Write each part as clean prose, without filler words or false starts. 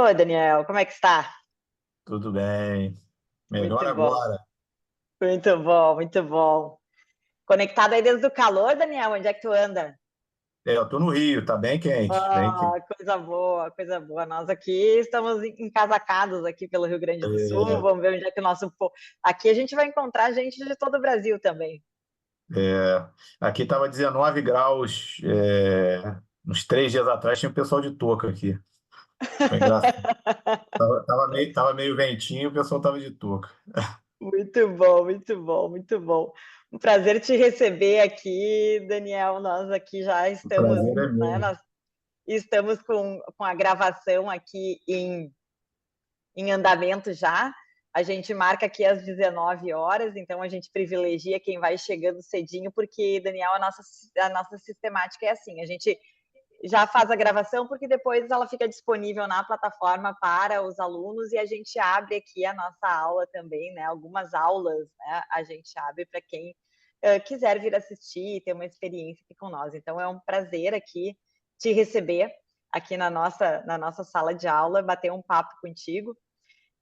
Ô, Daniel, como é que está? Tudo bem. Melhor Muito bom, agora. muito bom, muito bom. Conectado aí desde o calor, Daniel, onde é que tu anda? Eu tô no Rio, tá bem quente. Bem Ah, quente. coisa boa, coisa boa. Nós aqui estamos encasacados aqui pelo Rio Grande do Sul. É, Vamos ver onde é que o nosso povo. Aqui a gente vai encontrar gente de todo o Brasil também. aqui tava 19 graus, uns 3 dias atrás tinha o pessoal de touca aqui. Foi engraçado. Tava meio ventinho, o pessoal tava de touca. Muito bom, muito bom, muito bom. Um prazer te receber aqui, Daniel. Nós aqui já O estamos, prazer é né? meu. Nós estamos com a gravação aqui em andamento já. A gente marca aqui às 19 horas, então a gente privilegia quem vai chegando cedinho, porque, Daniel, a nossa sistemática é assim: a gente já faz a gravação, porque depois ela fica disponível na plataforma para os alunos e a gente abre aqui a nossa aula também, né? Algumas aulas, né? A gente abre para quem quiser vir assistir e ter uma experiência aqui com nós. Então é um prazer aqui te receber aqui na nossa sala de aula, bater um papo contigo.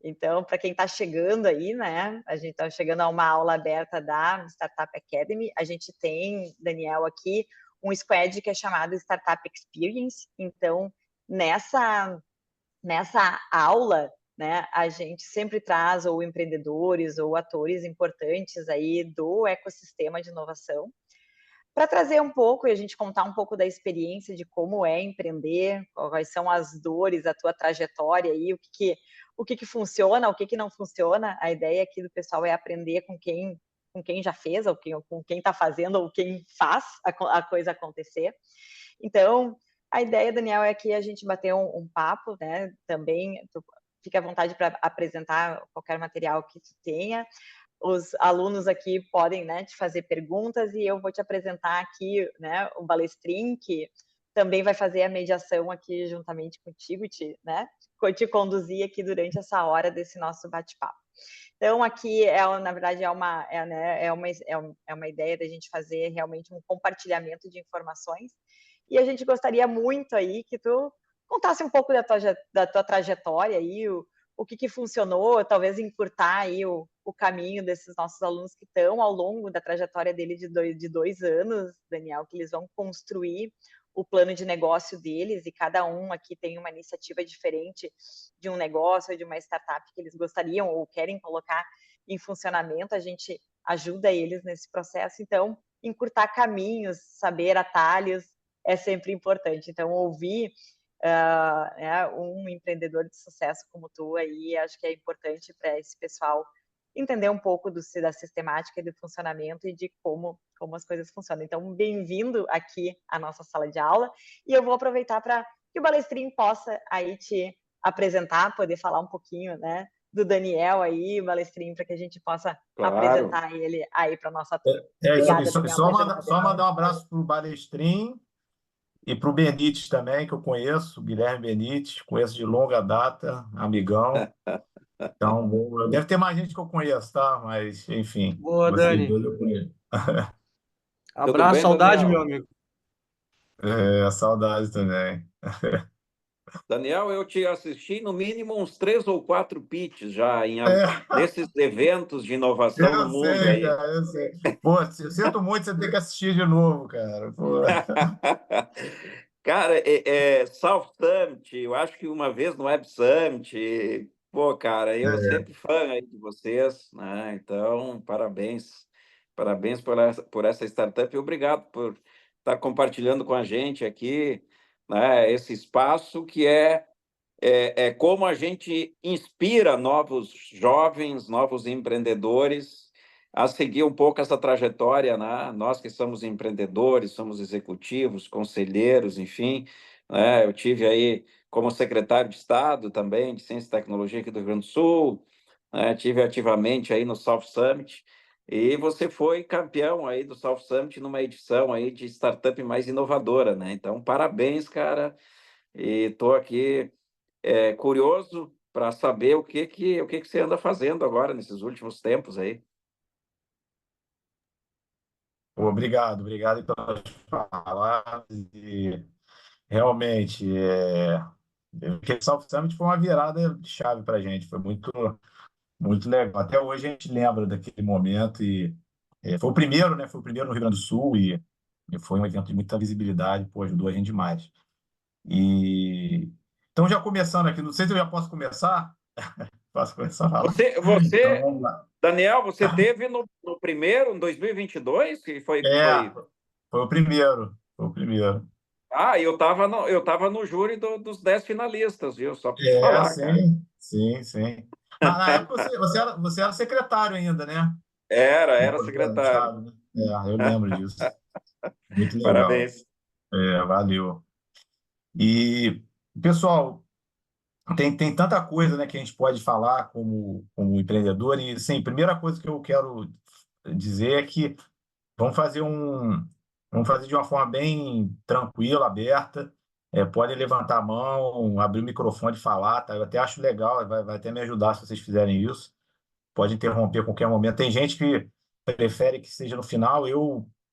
Então, para quem está chegando aí, né? A gente está chegando a uma aula aberta da Startup Academy. A gente tem, Daniel, aqui um squad que é chamado Startup Experience. Então, nessa aula, né, a gente sempre traz ou empreendedores ou atores importantes aí do ecossistema de inovação para trazer um pouco e a gente contar um pouco da experiência de como é empreender, quais são as dores, a tua trajetória aí, o que funciona, o que não funciona. A ideia aqui do pessoal é aprender com quem já fez, ou com quem está fazendo, ou quem faz a coisa acontecer. Então, a ideia, Daniel, é que a gente bater um papo, né? Também, fica à vontade para apresentar qualquer material que tu tenha. Os alunos aqui podem, né, te fazer perguntas e eu vou te apresentar aqui, né, o Balestrin, que também vai fazer a mediação aqui juntamente contigo, te conduzir aqui durante essa hora desse nosso bate-papo. Então, aqui, na verdade, né, é uma ideia da gente fazer realmente um compartilhamento de informações e a gente gostaria muito aí que tu contasse um pouco da tua trajetória aí, o que funcionou, talvez encurtar aí o caminho desses nossos alunos que estão ao longo da trajetória dele de dois anos, Daniel, que eles vão construir o plano de negócio deles e cada um aqui tem uma iniciativa diferente de um negócio ou de uma startup que eles gostariam ou querem colocar em funcionamento. A gente ajuda eles nesse processo. Então, encurtar caminhos, saber atalhos é sempre importante. Então, ouvir um empreendedor de sucesso como tu aí, acho que é importante para esse pessoal entender um pouco da sistemática e do funcionamento e de como as coisas funcionam. Então, bem-vindo aqui à nossa sala de aula e eu vou aproveitar para que o Balestrin possa aí te apresentar, poder falar um pouquinho, né, do Daniel aí, Balestrin, para que a gente possa Claro. apresentar ele aí para nossa turma. E Obrigada, só, Daniel, só mais uma mandar, vez. só mandar um abraço pro Balestrin e pro Benites também, que eu conheço, o Guilherme Benites, conheço de longa data, amigão. Então, deve ter mais gente que eu conheço, tá? Mas, enfim, Boa, vocês Dani. dois eu conheço. Tudo Abraço, bem, saudade, meu Daniel? amigo. Saudade também. Daniel, eu te assisti no mínimo uns 3 ou 4 pitches já É, nesses eventos de inovação no eu mundo sei, aí. cara, eu sei. Pô, eu sinto muito você ter que assistir de novo, cara. Pô. Cara, South Summit, eu acho que uma vez no Web Summit. Pô, cara, eu sempre fã aí de vocês, né? Então, parabéns. Parabéns por essa startup e obrigado por estar compartilhando com a gente aqui, né, esse espaço que é como a gente inspira novos jovens, novos empreendedores a seguir um pouco essa trajetória, né? Nós que somos empreendedores, somos executivos, conselheiros, enfim, né? Eu tive aí como secretário de Estado também de Ciência e Tecnologia aqui do Rio Grande do Sul, né? Tive ativamente aí no South Summit e você foi campeão aí do South Summit numa edição aí de startup mais inovadora, né? Então, parabéns, cara. E estou aqui curioso para saber o que que você anda fazendo agora nesses últimos tempos aí. Pô, obrigado pelas palavras. E realmente, Aquele South Summit foi uma virada de chave para a gente, foi muito legal. Até hoje a gente lembra daquele momento e foi o primeiro, né? Foi o primeiro no Rio Grande do Sul e foi um evento de muita visibilidade, pô, ajudou a gente demais. E então já começando aqui, não sei se eu já posso começar. Posso começar a falar? Então Você, vamos lá. Daniel, você teve no primeiro, em 2022, que É, foi... foi o primeiro, foi o primeiro. Ah, eu tava no júri dos 10 finalistas, viu? Só para te É, falar, cara. sim, sim, sim. Na época você era secretário ainda, né? Era Do secretário. Estado, né? Eu lembro disso. Muito legal. Parabéns. Valeu. E, pessoal, tem tanta coisa, né, que a gente pode falar como empreendedor. E, sim, primeira coisa que eu quero dizer é que vamos fazer vamos fazer de uma forma bem tranquila, aberta. Pode levantar a mão, abrir o microfone e falar, tá? Eu até acho legal, vai até me ajudar se vocês fizerem isso. Pode interromper a qualquer momento. Tem gente que prefere que seja no final.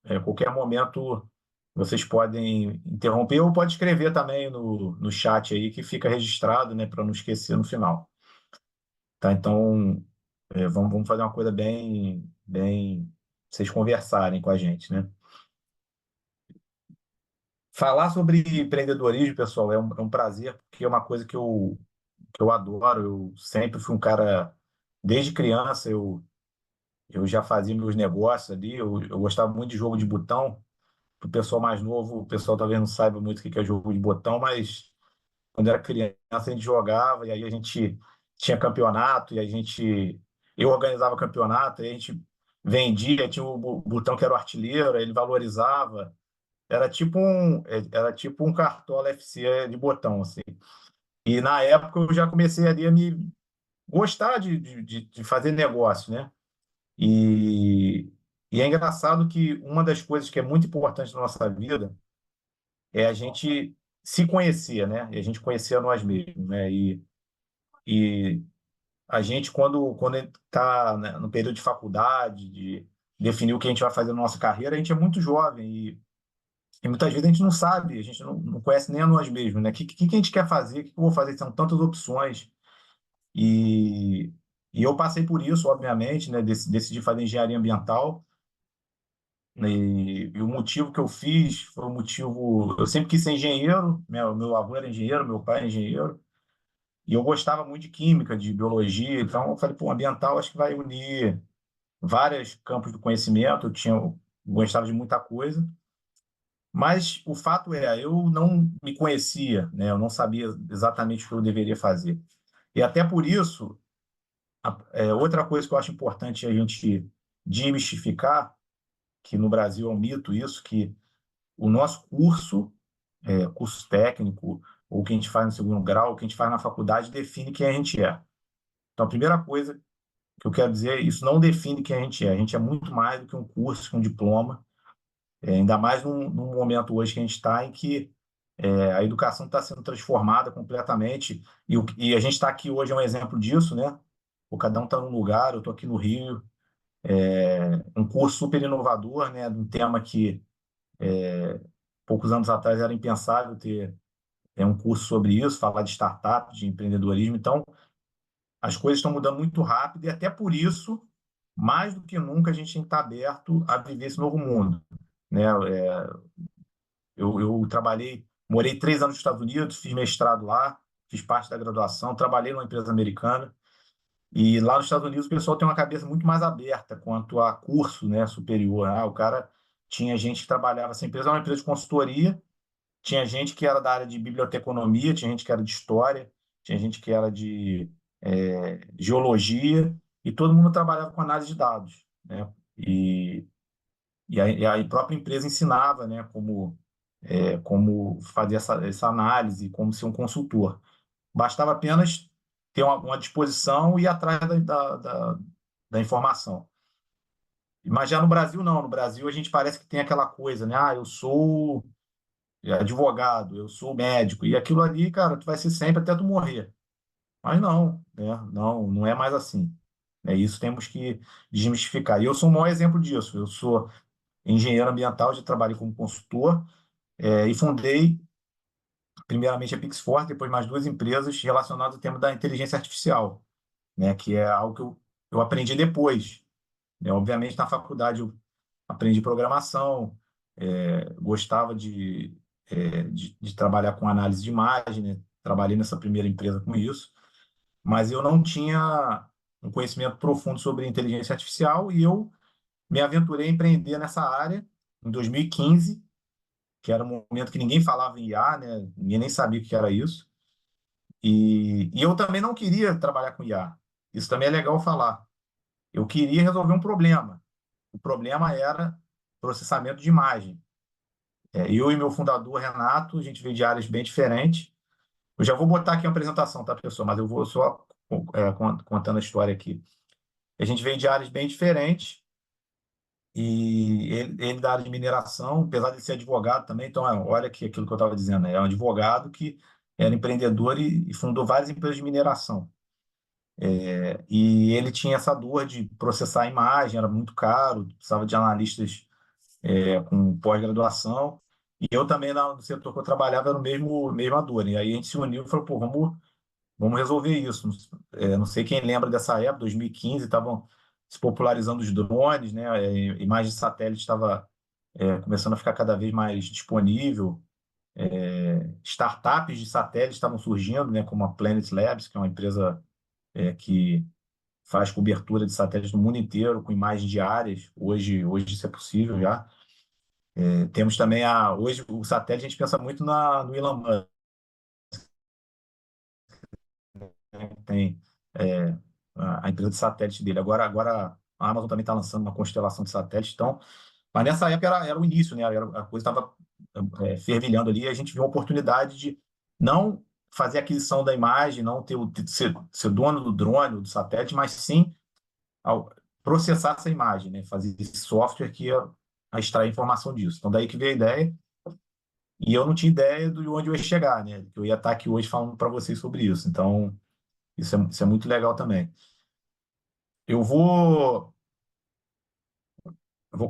A qualquer momento, vocês podem interromper ou pode escrever também no chat aí, que fica registrado, né, para não esquecer no final. Tá? Então, vamos fazer uma coisa bem, vocês conversarem com a gente, né? Falar sobre empreendedorismo, pessoal, é um prazer, porque é uma coisa que eu adoro. Eu sempre fui um cara, desde criança, eu já fazia meus negócios ali, eu gostava muito de jogo de botão. Para o pessoal mais novo, o pessoal talvez não saiba muito o que é jogo de botão, mas quando era criança a gente jogava e aí a gente tinha campeonato e eu organizava campeonato e a gente vendia, tinha o botão que era o artilheiro, ele valorizava. Era tipo um Cartola FC de botão, assim. E na época eu já comecei ali a me gostar de fazer negócio, né? E, e é engraçado que uma das coisas que é muito importante na nossa vida é a gente se conhecer, né? E a gente conhecer a nós mesmos, né? E a gente, quando está, né, no período de faculdade, de definir o que a gente vai fazer na nossa carreira, a gente é muito jovem e muitas vezes a gente não sabe, a gente não conhece nem a nós mesmos, né? O que a gente quer fazer? O que eu vou fazer? São tantas opções. E, e eu passei por isso, obviamente, né? Decidi fazer engenharia ambiental. E o motivo que eu fiz foi o motivo. Eu sempre quis ser engenheiro, meu avô era engenheiro, meu pai era engenheiro, e eu gostava muito de química, de biologia, então eu falei, pô, ambiental acho que vai unir vários campos do conhecimento, eu gostava de muita coisa, mas o fato eu não me conhecia, né? Eu não sabia exatamente o que eu deveria fazer. E até por isso, outra coisa que eu acho importante a gente desmistificar, que no Brasil é um mito isso, que o nosso curso técnico, ou o que a gente faz no segundo grau, o que a gente faz na faculdade, define quem a gente é. Então, a primeira coisa que eu quero dizer é isso não define quem a gente é. A gente é muito mais do que um curso, que um diploma, ainda mais num momento hoje que a gente está em que a educação está sendo transformada completamente e a gente está aqui hoje é um exemplo disso, né? Cada um está num lugar, eu estou aqui no Rio, um curso super inovador, né? De um tema que poucos anos atrás era impensável ter um curso sobre isso, falar de startup, de empreendedorismo. Então, as coisas estão mudando muito rápido e até por isso, mais do que nunca, a gente tem que estar aberto a viver esse novo mundo, né? Eu morei 3 anos nos Estados Unidos, fiz mestrado lá, fiz parte da graduação, trabalhei numa empresa americana e lá nos Estados Unidos o pessoal tem uma cabeça muito mais aberta quanto a curso, né, superior. O cara tinha gente que trabalhava, essa empresa é uma empresa de consultoria. Tinha gente que era da área de biblioteconomia, tinha gente que era de história, tinha gente que era de geologia, e todo mundo trabalhava com análise de dados, né? E a própria empresa ensinava, né, como fazer essa análise, como ser um consultor. Bastava apenas ter uma disposição e ir atrás da informação. Mas já no Brasil, não. No Brasil, a gente parece que tem aquela coisa, né? Eu sou advogado, eu sou médico, e aquilo ali, cara, tu vai ser sempre até tu morrer. Mas não, né? Não é mais assim. Isso temos que desmistificar. E eu sou o maior exemplo disso. Eu sou engenheiro ambiental, já trabalhei como consultor, e fundei primeiramente a Pixforce, depois mais 2 empresas relacionadas ao tema da inteligência artificial, né? Que é algo que eu aprendi depois, né? Obviamente, na faculdade eu aprendi programação, gostava de trabalhar com análise de imagem, né? Trabalhei nessa primeira empresa com isso, mas eu não tinha um conhecimento profundo sobre inteligência artificial e eu me aventurei a empreender nessa área em 2015, que era um momento que ninguém falava em IA, né? Ninguém nem sabia o que era isso. E eu também não queria trabalhar com IA. Isso também é legal falar. Eu queria resolver um problema. O problema era processamento de imagem. Eu e meu fundador, Renato, a gente veio de áreas bem diferentes. Eu já vou botar aqui uma apresentação, tá, pessoal? Mas eu vou só contando a história aqui. A gente veio de áreas bem diferentes e ele da área de mineração, apesar de ser advogado também, então olha que aquilo que eu estava dizendo, né? É um advogado que era empreendedor e fundou várias empresas de mineração. E ele tinha essa dor de processar a imagem, era muito caro, precisava de analistas com pós-graduação. E eu também, no setor que eu trabalhava, era o mesma dor. E aí a gente se uniu e falou, pô, vamos resolver isso. Não sei quem lembra dessa época, 2015, estavam se popularizando os drones, né? Imagem de satélite estava começando a ficar cada vez mais disponível. Startups de satélite estavam surgindo, né? Como a Planet Labs, que é uma empresa que faz cobertura de satélites no mundo inteiro, com imagens diárias. Hoje isso é possível já. Temos também hoje o satélite, a gente pensa muito no Elon Musk, né? Tem é, a empresa de satélite dele. Agora a Amazon também está lançando uma constelação de satélites. Então, mas nessa época era o início, né? A coisa estava fervilhando ali. E a gente viu uma oportunidade de não fazer aquisição da imagem, não ser dono do drone, do satélite, mas sim processar essa imagem, né? Fazer esse software que ia extrair informação disso. Então, daí que veio a ideia. E eu não tinha ideia de onde eu ia chegar, né? Que eu ia estar aqui hoje falando para vocês sobre isso. Então, isso é muito legal também. Eu vou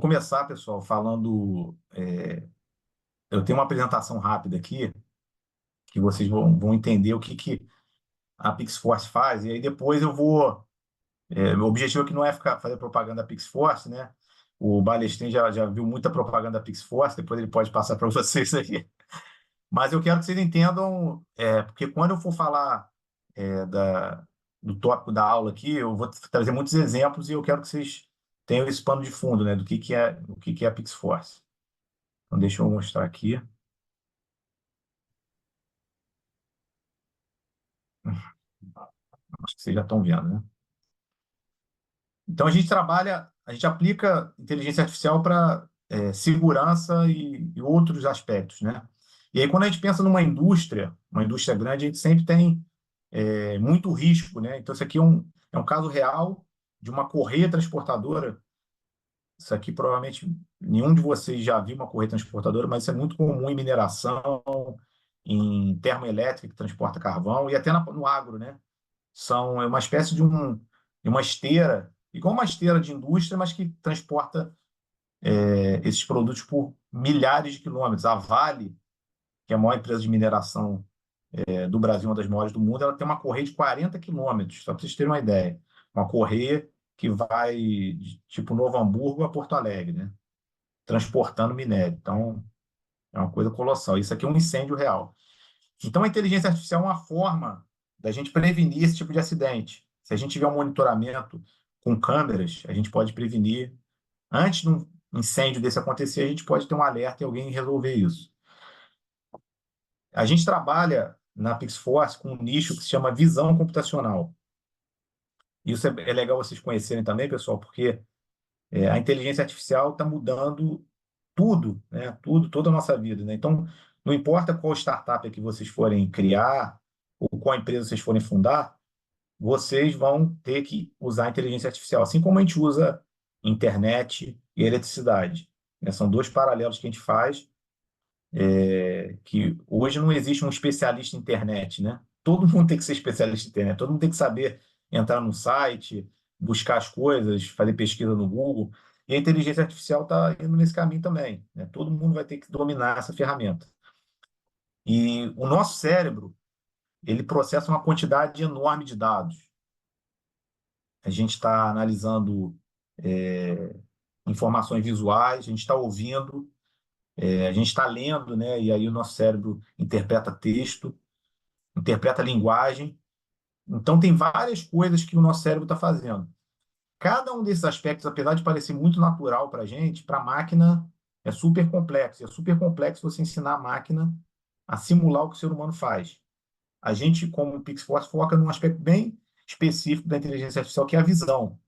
começar, pessoal, falando. Eu tenho uma apresentação rápida aqui, que vocês vão entender o que a Pixforce faz, e aí depois eu vou. O objetivo aqui não é fazer propaganda da Pixforce, né? O Balestrin já viu muita propaganda da Pixforce, depois ele pode passar para vocês aqui. Mas eu quero que vocês entendam, porque quando eu for falar do tópico da aula aqui, eu vou trazer muitos exemplos e eu quero que vocês tenham esse pano de fundo, né, do que é a Pixforce. Então, deixa eu mostrar aqui. Acho que vocês já estão vendo, né? Então, a gente aplica inteligência artificial para segurança e outros aspectos, né? E aí, quando a gente pensa numa uma indústria grande, a gente sempre tem muito risco, né? Então, isso aqui é um caso real de uma correia transportadora. Isso aqui provavelmente nenhum de vocês já viu uma correia transportadora, mas isso é muito comum em mineração, em termoelétrica que transporta carvão e até no agro, né? É uma espécie de uma esteira, igual uma esteira de indústria, mas que transporta esses produtos por milhares de quilômetros. A Vale, que é a maior empresa de mineração do Brasil, uma das maiores do mundo, ela tem uma correia de 40 quilômetros, só para vocês terem uma ideia. Uma correia que vai de tipo Novo Hamburgo a Porto Alegre, né? Transportando minério. Então, é uma coisa colossal. Isso aqui é um incêndio real. Então, a inteligência artificial é uma forma da gente prevenir esse tipo de acidente. Se a gente tiver um monitoramento com câmeras, a gente pode prevenir. Antes de um incêndio desse acontecer, a gente pode ter um alerta e alguém resolver isso. A gente trabalha na Pixforce com um nicho que se chama visão computacional. Isso é legal vocês conhecerem também, pessoal, porque a inteligência artificial está mudando tudo, né? Tudo, toda a nossa vida, né? Então, não importa qual startup é que vocês forem criar ou qual empresa vocês forem fundar, vocês vão ter que usar a inteligência artificial, assim como a gente usa internet e eletricidade, né? São dois paralelos que a gente faz, que hoje não existe um especialista em internet, né? Todo mundo tem que ser especialista em internet, todo mundo tem que saber entrar no site, buscar as coisas, fazer pesquisa no Google. E a inteligência artificial está indo nesse caminho também, né? Todo mundo vai ter que dominar essa ferramenta. E o nosso cérebro, ele processa uma quantidade enorme de dados. A gente está analisando informações visuais, a gente está ouvindo, a gente está lendo, né? E aí o nosso cérebro interpreta texto, interpreta linguagem. Então, tem várias coisas que o nosso cérebro está fazendo. Cada um desses aspectos, apesar de parecer muito natural para a gente, para a máquina é super complexo. É super complexo você ensinar a máquina a simular o que o ser humano faz. A gente, como Pixforce, foca num aspecto bem específico da inteligência artificial, que é a visão.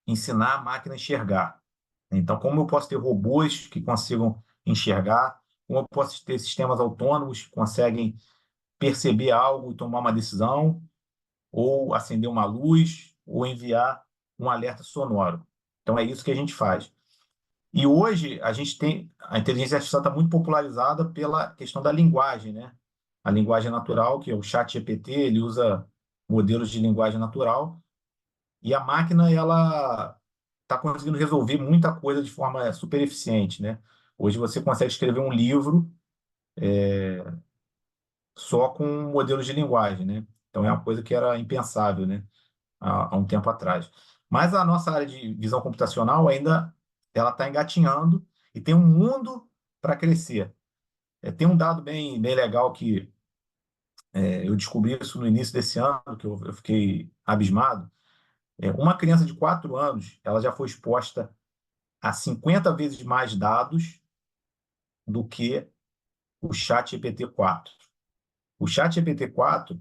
Ensinar a máquina a enxergar. Então, como eu posso ter robôs que consigam enxergar, como eu posso ter sistemas autônomos que conseguem perceber algo e tomar uma decisão, ou acender uma luz, ou enviar um alerta sonoro. Então, é isso que a gente faz. E hoje a gente tem a inteligência artificial está muito popularizada pela questão da linguagem, né? A linguagem natural, que é o ChatGPT, ele usa modelos de linguagem natural e a máquina ela está conseguindo resolver muita coisa de forma super eficiente, né? Hoje você consegue escrever um livro só com modelos de linguagem, né? Então é uma coisa que era impensável, né? Há um tempo atrás. Mas a nossa área de visão computacional ainda ela está engatinhando e tem um mundo para crescer. Tem um dado bem legal que eu descobri isso no início desse ano, que eu fiquei abismado. Uma criança de 4 anos ela já foi exposta a 50 vezes mais dados do que o ChatGPT-4. O ChatGPT-4,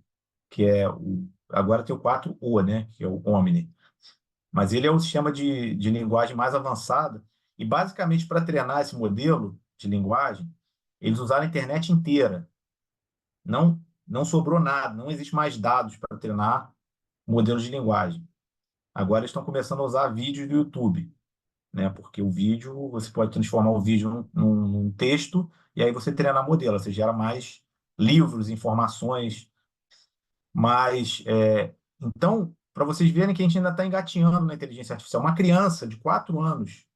que agora tem o 4o, né, que é o Omni, mas ele é o sistema de linguagem mais avançado e basicamente para treinar esse modelo de linguagem, eles usaram a internet inteira. Não sobrou nada, não existe mais dados para treinar modelos de linguagem. Agora eles estão começando a usar vídeos do YouTube, né? Porque o vídeo, você pode transformar o vídeo num texto e aí você treina modelo, você gera mais livros, informações, mas então, para vocês verem que a gente ainda está engatinhando na inteligência artificial, uma criança de 4 anos,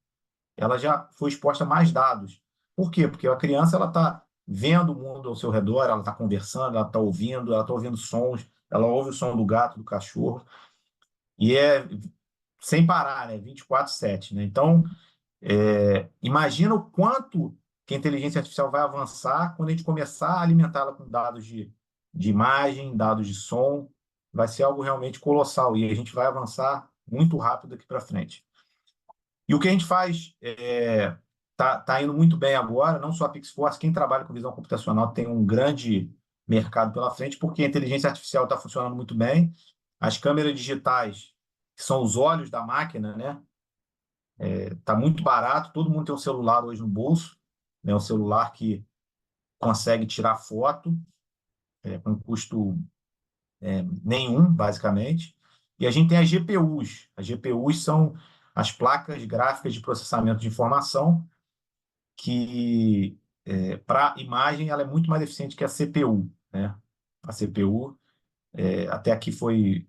ela já foi exposta a mais dados. Por quê? Porque a criança ela está vendo o mundo ao seu redor, ela está conversando, ela está ouvindo sons, ela ouve o som do gato, do cachorro, e é sem parar, né? 24/7, né? Então, imagina o quanto que a inteligência artificial vai avançar quando a gente começar a alimentá-la com dados de imagem, dados de som. Vai ser algo realmente colossal e a gente vai avançar muito rápido daqui para frente. E o que a gente faz tá indo muito bem agora, não só a Pixforce, quem trabalha com visão computacional tem um grande mercado pela frente, porque a inteligência artificial está funcionando muito bem. As câmeras digitais, que são os olhos da máquina, né? Tá muito barato, todo mundo tem um celular hoje no bolso, né? Um celular que consegue tirar foto com custo nenhum, basicamente. E a gente tem as GPUs. As GPUs são as placas gráficas de processamento de informação que, para imagem, ela é muito mais eficiente que a CPU, né? A CPU, até aqui foi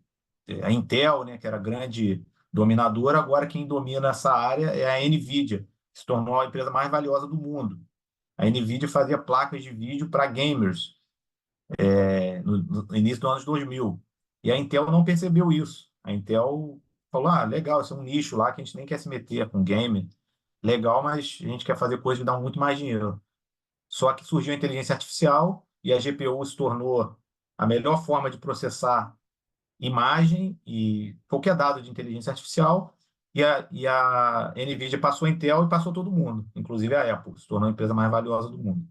a Intel, né, que era grande dominadora, agora quem domina essa área é a NVIDIA, que se tornou a empresa mais valiosa do mundo. A NVIDIA fazia placas de vídeo para gamers no início dos anos 2000. E a Intel não percebeu isso. A Intel falou, legal, isso é um nicho lá que a gente nem quer se meter com game. Legal, mas a gente quer fazer coisas que dão muito mais dinheiro. Só que surgiu a inteligência artificial e a GPU se tornou a melhor forma de processar imagem e qualquer dado de inteligência artificial, e a NVIDIA passou a Intel e passou todo mundo, inclusive a Apple, se tornou a empresa mais valiosa do mundo.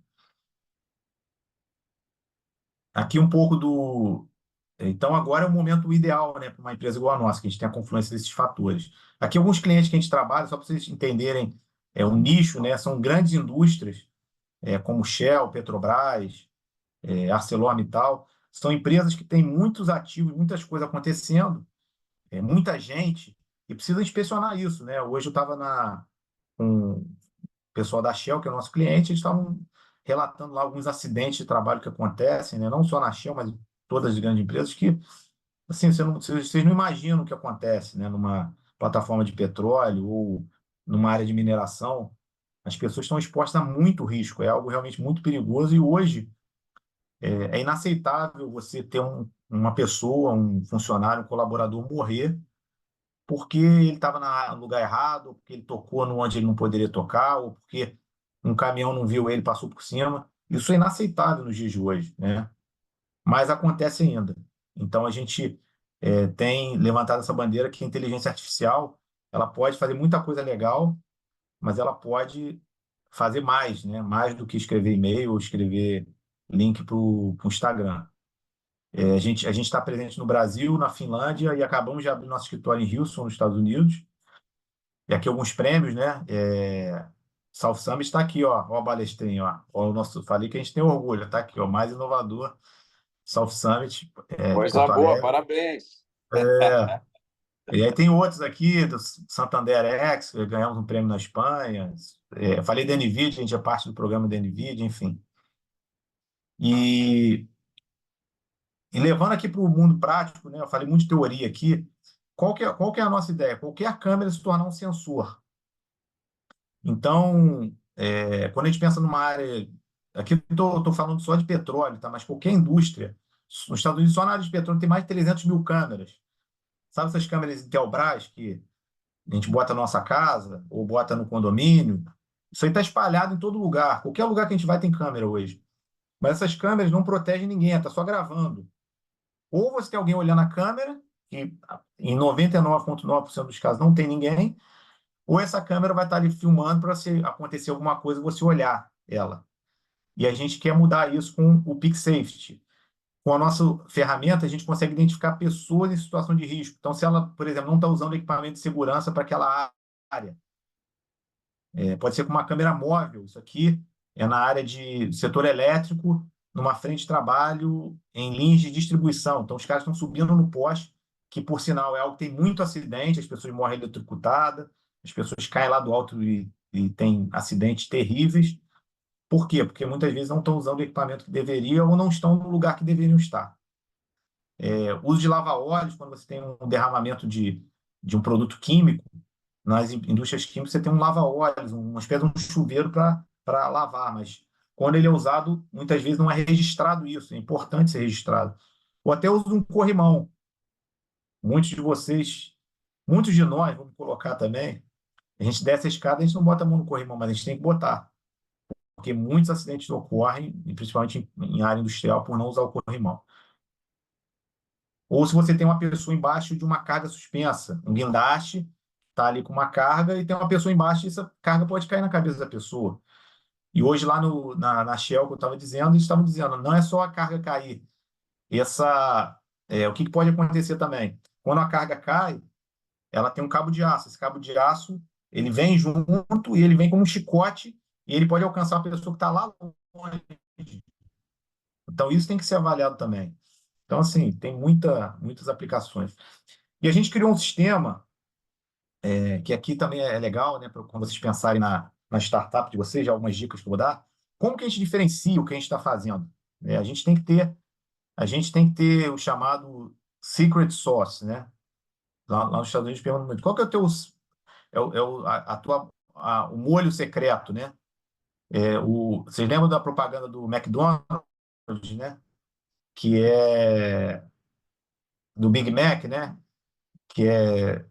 Aqui um pouco do... Então, agora é o momento ideal, né, para uma empresa igual a nossa, que a gente tem a confluência desses fatores. Aqui, alguns clientes que a gente trabalha, só para vocês entenderem, o nicho, né, são grandes indústrias, como Shell, Petrobras, ArcelorMittal, são empresas que têm muitos ativos, muitas coisas acontecendo, muita gente, e precisa inspecionar isso, né? Hoje eu estava com o pessoal da Shell, que é o nosso cliente, eles estavam relatando lá alguns acidentes de trabalho que acontecem, né? Não só na Shell, mas em todas as grandes empresas, que assim, vocês não imaginam o que acontece, né? Numa plataforma de petróleo ou numa área de mineração. As pessoas estão expostas a muito risco, é algo realmente muito perigoso, e hoje É inaceitável você ter uma pessoa, um funcionário, um colaborador morrer porque ele estava no lugar errado, ou porque ele tocou no onde ele não poderia tocar, ou porque um caminhão não viu ele, passou por cima. Isso é inaceitável nos dias de hoje, né? Mas acontece ainda. Então a gente tem levantado essa bandeira que a inteligência artificial ela pode fazer muita coisa legal, mas ela pode fazer mais, né? Mais do que escrever e-mail ou escrever link para o Instagram. A gente está presente no Brasil, na Finlândia e acabamos de abrir nosso escritório em Houston, nos Estados Unidos. E aqui alguns prêmios, né? South Summit está aqui, ó, a balestrinha, ó. O nosso, falei que a gente tem orgulho, tá aqui, ó, mais inovador, South Summit, de Coisa Porto boa, Alegre. parabéns. É, e aí tem outros aqui, do Santander X, ganhamos um prêmio na Espanha. Falei da NVIDIA, a gente é parte do programa da NVIDIA, enfim. E, e levando aqui para o mundo prático, né? Eu falei muito de teoria aqui. Qual que é a nossa ideia? Qualquer câmera se tornar um sensor. Então, quando a gente pensa numa área. Aqui eu estou falando só de petróleo, tá? Mas qualquer indústria. Nos Estados Unidos, só na área de petróleo, tem mais de 300 mil câmeras. Sabe essas câmeras Intelbras que a gente bota na nossa casa ou bota no condomínio? Isso aí está espalhado em todo lugar. Qualquer lugar que a gente vai tem câmera hoje. Mas essas câmeras não protegem ninguém, está só gravando. Ou você tem alguém olhando a câmera, que em 99,9% dos casos não tem ninguém, ou essa câmera vai estar ali filmando para se acontecer alguma coisa você olhar ela. E a gente quer mudar isso com o Peak Safety. Com a nossa ferramenta, a gente consegue identificar pessoas em situação de risco. Então, se ela, por exemplo, não está usando equipamento de segurança para aquela área, pode ser com uma câmera móvel. Isso aqui é na área de setor elétrico, numa frente de trabalho, em linhas de distribuição. Então, os caras estão subindo no poste, que, por sinal, é algo que tem muito acidente, as pessoas morrem eletrocutadas, as pessoas caem lá do alto e têm acidentes terríveis. Por quê? Porque muitas vezes não estão usando o equipamento que deveria ou não estão no lugar que deveriam estar. Uso de lava-óleos, quando você tem um derramamento de um produto químico, nas indústrias químicas você tem um lava-óleos, uma espécie de um chuveiro para lavar, mas quando ele é usado, muitas vezes não é registrado isso, é importante ser registrado. Ou até uso de um corrimão. Muitos de vocês, muitos de nós, vamos colocar também, a gente desce a escada, a gente não bota a mão no corrimão, mas a gente tem que botar, porque muitos acidentes ocorrem, principalmente em área industrial, por não usar o corrimão. Ou se você tem uma pessoa embaixo de uma carga suspensa, um guindaste, está ali com uma carga e tem uma pessoa embaixo e essa carga pode cair na cabeça da pessoa. E hoje lá na Shell que eu estava dizendo, eles estavam dizendo, não é só a carga cair. O que pode acontecer também? Quando a carga cai, ela tem um cabo de aço. Esse cabo de aço, ele vem junto e ele vem como um chicote e ele pode alcançar a pessoa que está lá longe. Então, isso tem que ser avaliado também. Então, assim, tem muitas aplicações. E a gente criou um sistema, que aqui também é legal, né, quando vocês pensarem na startup de vocês, já algumas dicas que eu vou dar. Como que a gente diferencia o que a gente está fazendo? A gente tem que ter o chamado secret sauce, né? Lá nos Estados Unidos perguntam muito, qual que é o teu, o molho secreto, né? Vocês lembram da propaganda do McDonald's, né? Que é do Big Mac, né? Que é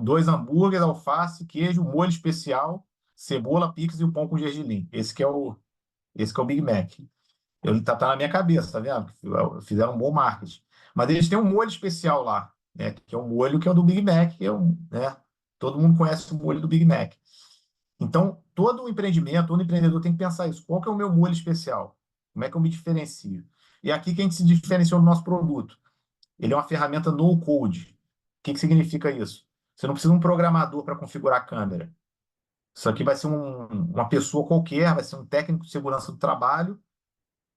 dois hambúrgueres, alface, queijo, molho especial, cebola, picles e o pão com gergelim. Esse que é o Big Mac. Ele tá na minha cabeça, tá vendo? Fizeram um bom marketing. Mas eles têm um molho especial lá, né? Que é o molho que é o do Big Mac, né? Todo mundo conhece o molho do Big Mac. Então, todo empreendimento, todo empreendedor tem que pensar isso. Qual que é o meu molho especial? Como é que eu me diferencio? E aqui que a gente se diferenciou do nosso produto. Ele é uma ferramenta no code. O que significa isso? Você não precisa de um programador para configurar a câmera. Isso aqui vai ser uma pessoa qualquer, vai ser um técnico de segurança do trabalho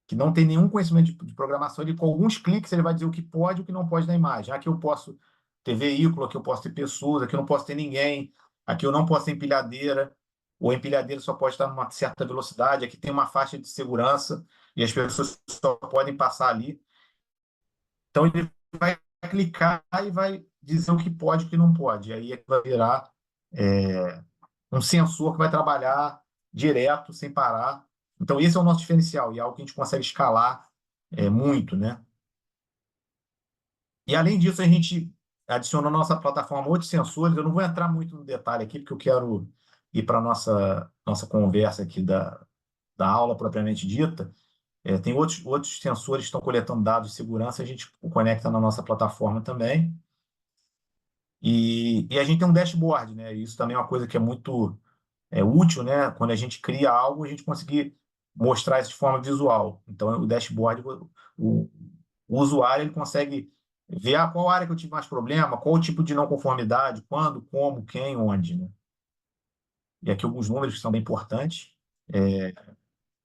que não tem nenhum conhecimento de programação. Ele, com alguns cliques, ele vai dizer o que pode e o que não pode na imagem. Aqui eu posso ter veículo, aqui eu posso ter pessoas, aqui eu não posso ter ninguém, aqui eu não posso ter empilhadeira, ou a empilhadeira só pode estar numa certa velocidade, aqui tem uma faixa de segurança e as pessoas só podem passar ali. Então, ele vai clicar e vai dizer o que pode e o que não pode. E aí é que vai virar um sensor que vai trabalhar direto, sem parar. Então, esse é o nosso diferencial e é algo que a gente consegue escalar muito, né? E, além disso, a gente adicionou na nossa plataforma outros sensores. Eu não vou entrar muito no detalhe aqui, porque eu quero ir para a nossa conversa aqui da aula propriamente dita. Tem outros sensores que estão coletando dados de segurança, a gente conecta na nossa plataforma também. E a gente tem um dashboard, né? Isso também é uma coisa que é muito útil, né? Quando a gente cria algo, a gente conseguir mostrar isso de forma visual. Então, o dashboard, o, o usuário ele consegue ver qual área que eu tive mais problema, qual o tipo de não conformidade, quando, como, quem, onde, né? E aqui alguns números que são bem importantes.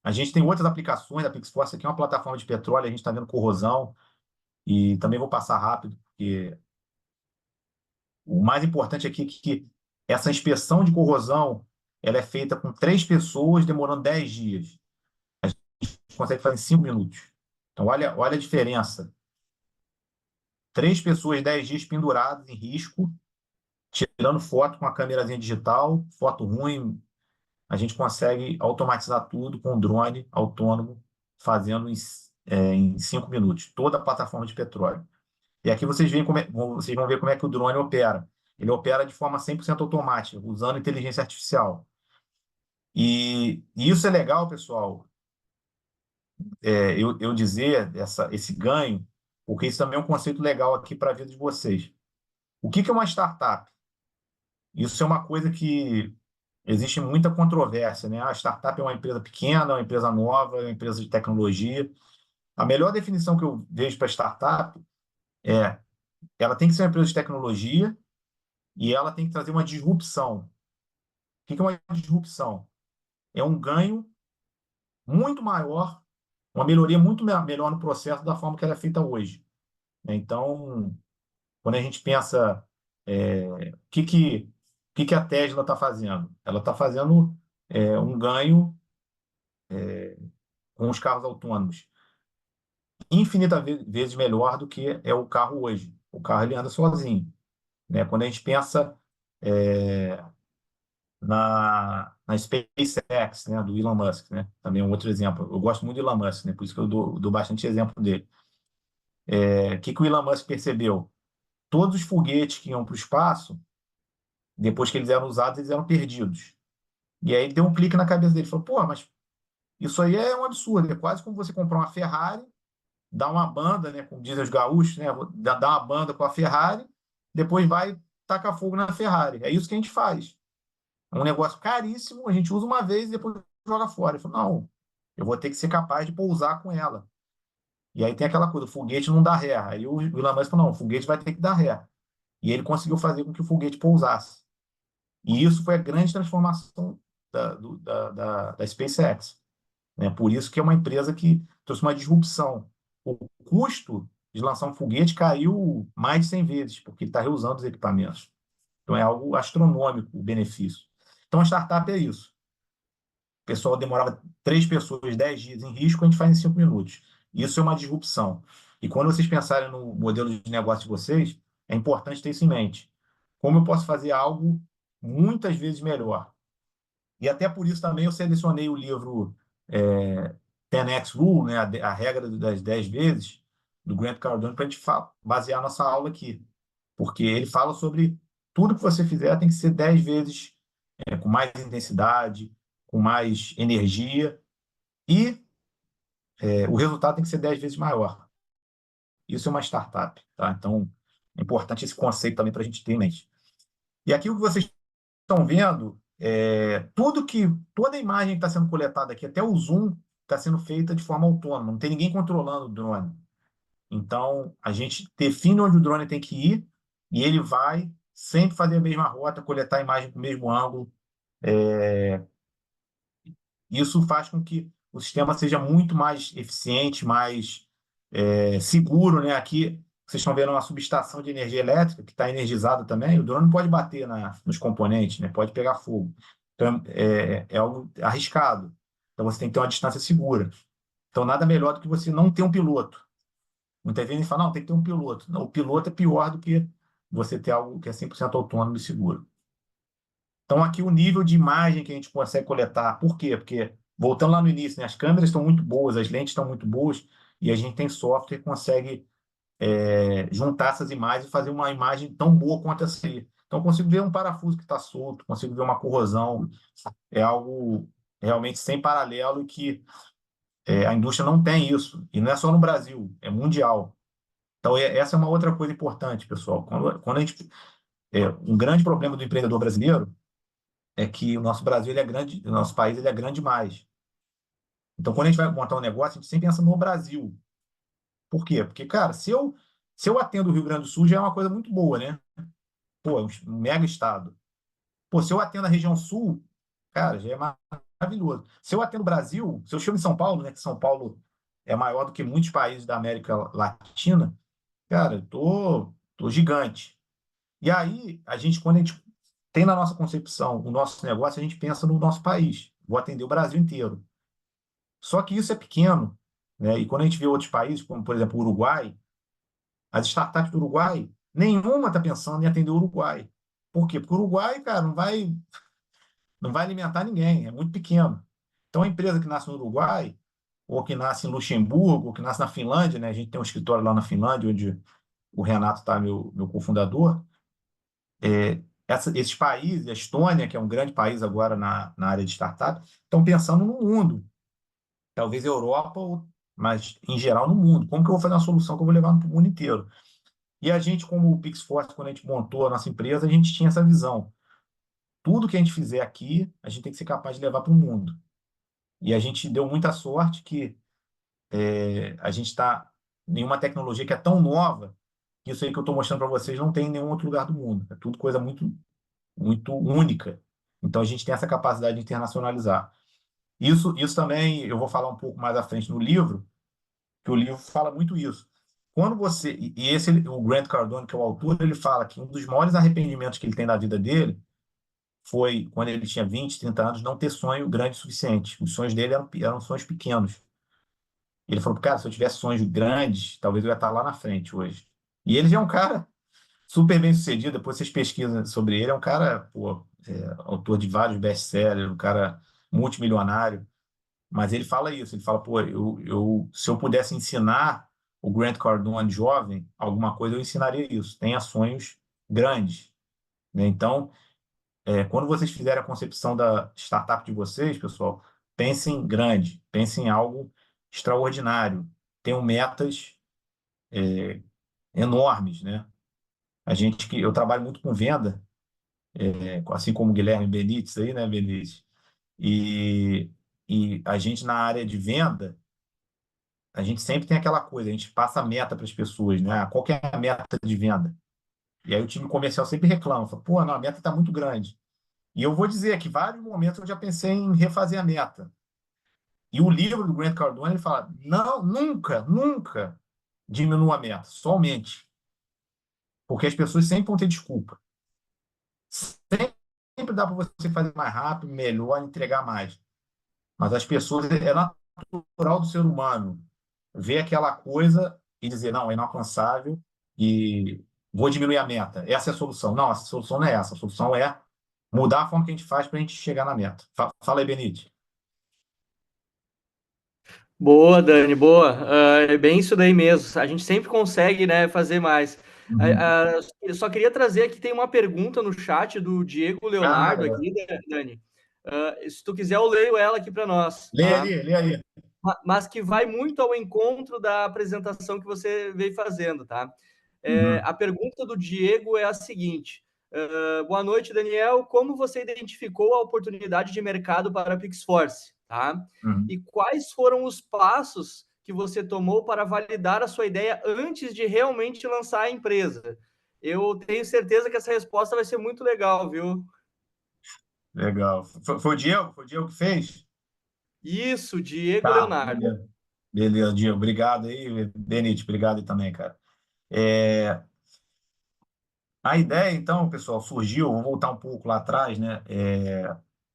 A gente tem outras aplicações, a PixForce aqui é uma plataforma de petróleo, a gente está vendo corrosão, e também vou passar rápido, porque o mais importante aqui é que essa inspeção de corrosão ela é feita com 3 pessoas, demorando 10 dias. A gente consegue fazer em 5 minutos. Então, olha a diferença. 3 pessoas, 10 dias penduradas em risco, tirando foto com a câmerazinha digital, foto ruim, a gente consegue automatizar tudo com um drone autônomo, fazendo em 5 minutos, toda a plataforma de petróleo. E aqui vocês vão ver como é que o drone opera. Ele opera de forma 100% automática, usando inteligência artificial. E isso é legal, pessoal, eu dizer esse ganho, porque isso também é um conceito legal aqui para a vida de vocês. O que é uma startup? Isso é uma coisa que existe muita controvérsia, né? A startup é uma empresa pequena, é uma empresa nova, é uma empresa de tecnologia. A melhor definição que eu vejo para startup é ela tem que ser uma empresa de tecnologia e ela tem que trazer uma disrupção. O que é uma disrupção? É um ganho muito maior, uma melhoria muito melhor no processo da forma que ela é feita hoje, né? Então, quando a gente pensa o que a Tesla está fazendo? Ela está fazendo um ganho com os carros autônomos infinitas vezes melhor do que é o carro hoje. O carro ele anda sozinho, né? Quando a gente pensa é, na SpaceX, né, do Elon Musk, né? Também é um outro exemplo. Eu gosto muito do Elon Musk, né? Por isso que eu dou bastante exemplo dele. O que o Elon Musk percebeu? Todos os foguetes que iam para o espaço, depois que eles eram usados, eles eram perdidos. E aí ele deu um clique na cabeça dele, falou: pô, mas isso aí é um absurdo, é quase como você comprar uma Ferrari, dar uma banda, né, como dizem os gaúchos, né, dar uma banda com a Ferrari, depois vai tacar fogo na Ferrari. É isso que a gente faz. É um negócio caríssimo, a gente usa uma vez e depois joga fora. Ele falou: não, eu vou ter que ser capaz de pousar com ela. E aí tem aquela coisa, o foguete não dá ré. Aí o Elon Musk falou: não, o foguete vai ter que dar ré. E ele conseguiu fazer com que o foguete pousasse. E isso foi a grande transformação da SpaceX, né? Por isso que é uma empresa que trouxe uma disrupção. O custo de lançar um foguete caiu mais de 100 vezes, porque ele está reusando os equipamentos. Então é algo astronômico o benefício. Então a startup é isso. O pessoal demorava 3 pessoas, 10 dias em risco, a gente faz em 5 minutos. Isso é uma disrupção. E quando vocês pensarem no modelo de negócio de vocês, é importante ter isso em mente. Como eu posso fazer algo muitas vezes melhor? E até por isso também eu selecionei o livro 10X Rule, né, a regra das 10 vezes, do Grant Cardone, para a gente basear a nossa aula aqui. Porque ele fala sobre tudo que você fizer tem que ser 10 vezes com mais intensidade, com mais energia, e o resultado tem que ser 10 vezes maior. Isso é uma startup, tá? Então, é importante esse conceito também para a gente ter em mente. E aqui o que vocês estão vendo, toda a imagem que está sendo coletada aqui, até o zoom, está sendo feita de forma autônoma, não tem ninguém controlando o drone. Então, a gente define onde o drone tem que ir e ele vai sempre fazer a mesma rota, coletar a imagem com o mesmo ângulo. Isso faz com que o sistema seja muito mais eficiente, mais seguro, né? Aqui vocês estão vendo uma subestação de energia elétrica que está energizada também. O drone não pode bater nos componentes, né? Pode pegar fogo. Então, é algo arriscado. Então, você tem que ter uma distância segura. Então, nada melhor do que você não ter um piloto. Muitas vezes a gente fala: não, tem que ter um piloto. Não, o piloto é pior do que você ter algo que é 100% autônomo e seguro. Então, aqui o nível de imagem que a gente consegue coletar. Por quê? Porque, voltando lá no início, né, as câmeras estão muito boas, as lentes estão muito boas, e a gente tem software que consegue juntar essas imagens e fazer uma imagem tão boa quanto essa aí. Então, eu consigo ver um parafuso que está solto, consigo ver uma corrosão. É algo realmente sem paralelo e que a indústria não tem isso. E não é só no Brasil, é mundial. Então, essa é uma outra coisa importante, pessoal. Quando a gente, um grande problema do empreendedor brasileiro é que o nosso Brasil ele é grande, o nosso país ele é grande demais. Então, quando a gente vai montar um negócio, a gente sempre pensa no Brasil. Por quê? Porque, cara, se eu atendo o Rio Grande do Sul, já é uma coisa muito boa, né? Pô, é um mega estado. Pô, se eu atendo a região sul, cara, já é maravilhoso. Se eu atendo o Brasil, se eu chego em São Paulo, né, que São Paulo é maior do que muitos países da América Latina, cara, eu tô gigante. E aí, quando a gente tem na nossa concepção o nosso negócio, a gente pensa no nosso país. Vou atender o Brasil inteiro. Só que isso é pequeno, né? E quando a gente vê outros países, como por exemplo o Uruguai, as startups do Uruguai, nenhuma está pensando em atender o Uruguai. Por quê? Porque o Uruguai, cara, não vai alimentar ninguém, é muito pequeno. Então, a empresa que nasce no Uruguai, ou que nasce em Luxemburgo, ou que nasce na Finlândia, né? A gente tem um escritório lá na Finlândia, onde o Renato está, meu cofundador. Esses países, a Estônia, que é um grande país agora na área de startup, estão pensando no mundo. Talvez Europa, mas em geral no mundo. Como que eu vou fazer uma solução que eu vou levar para o mundo inteiro? E a gente, como o PixForce, quando a gente montou a nossa empresa, a gente tinha essa visão. Tudo que a gente fizer aqui, a gente tem que ser capaz de levar para o mundo. E a gente deu muita sorte que a gente está em uma tecnologia que é tão nova que isso aí que eu estou mostrando para vocês não tem em nenhum outro lugar do mundo. É tudo coisa muito, muito única. Então a gente tem essa capacidade de internacionalizar. Isso também eu vou falar um pouco mais à frente no livro, que o livro fala muito isso. Quando você. E esse, o Grant Cardone, que é o autor, ele fala que um dos maiores arrependimentos que ele tem na vida dele foi, quando ele tinha 20, 30 anos, não ter sonho grande o suficiente. Os sonhos dele eram sonhos pequenos. Ele falou, cara, se eu tivesse sonhos grandes, talvez eu ia estar lá na frente hoje. E ele já é um cara super bem sucedido, depois vocês pesquisam sobre ele, é um cara, pô, autor de vários best-sellers, um cara multimilionário, mas ele fala isso, ele fala, pô, se eu pudesse ensinar o Grant Cardone jovem alguma coisa, eu ensinaria isso, tenha sonhos grandes, né? Então, quando vocês fizerem a concepção da startup de vocês, pessoal, pensem grande, pensem em algo extraordinário, tenham metas enormes, né? Eu trabalho muito com venda, assim como o Guilherme Benites aí, né, Benites? E, e a gente na área de venda, a gente sempre tem aquela coisa, a gente passa a meta para as pessoas, né? Qual que é a meta de venda? E aí o time comercial sempre reclama, fala, pô, não, a meta está muito grande. E eu vou dizer que vários momentos eu já pensei em refazer a meta. E o livro do Grant Cardone, ele fala, não, nunca, nunca diminua a meta, só aumente. Porque as pessoas sempre vão ter desculpa. Sempre dá para você fazer mais rápido, melhor, entregar mais. Mas as pessoas, é natural do ser humano ver aquela coisa e dizer, não, é inalcançável e vou diminuir a meta. Essa é a solução. Não, a solução não é essa. A solução é mudar a forma que a gente faz para a gente chegar na meta. Fala aí, Benite. Boa, Dani, boa. É bem isso daí mesmo. A gente sempre consegue, né, fazer mais. Uhum. Eu só queria trazer aqui, tem uma pergunta no chat do Diego Ah, Leonardo aqui, né, Dani. Se tu quiser, eu leio ela aqui para nós, lê tá? aí, lê aí. Mas que vai muito ao encontro da apresentação que você veio fazendo, tá? Uhum. A pergunta do Diego é a seguinte: boa noite, Daniel. Como você identificou a oportunidade de mercado para a PixForce, tá? Uhum. E quais foram os passos que você tomou para validar a sua ideia antes de realmente lançar a empresa? Eu tenho certeza que essa resposta vai ser muito legal, viu? Legal. Foi o Diego? Foi o Diego que fez? Isso, Diego Tá, Leonardo. beleza. Beleza, Diego. Obrigado aí, Benite. Obrigado aí também, cara. É, A ideia, então, pessoal, surgiu, vou voltar um pouco lá atrás, né?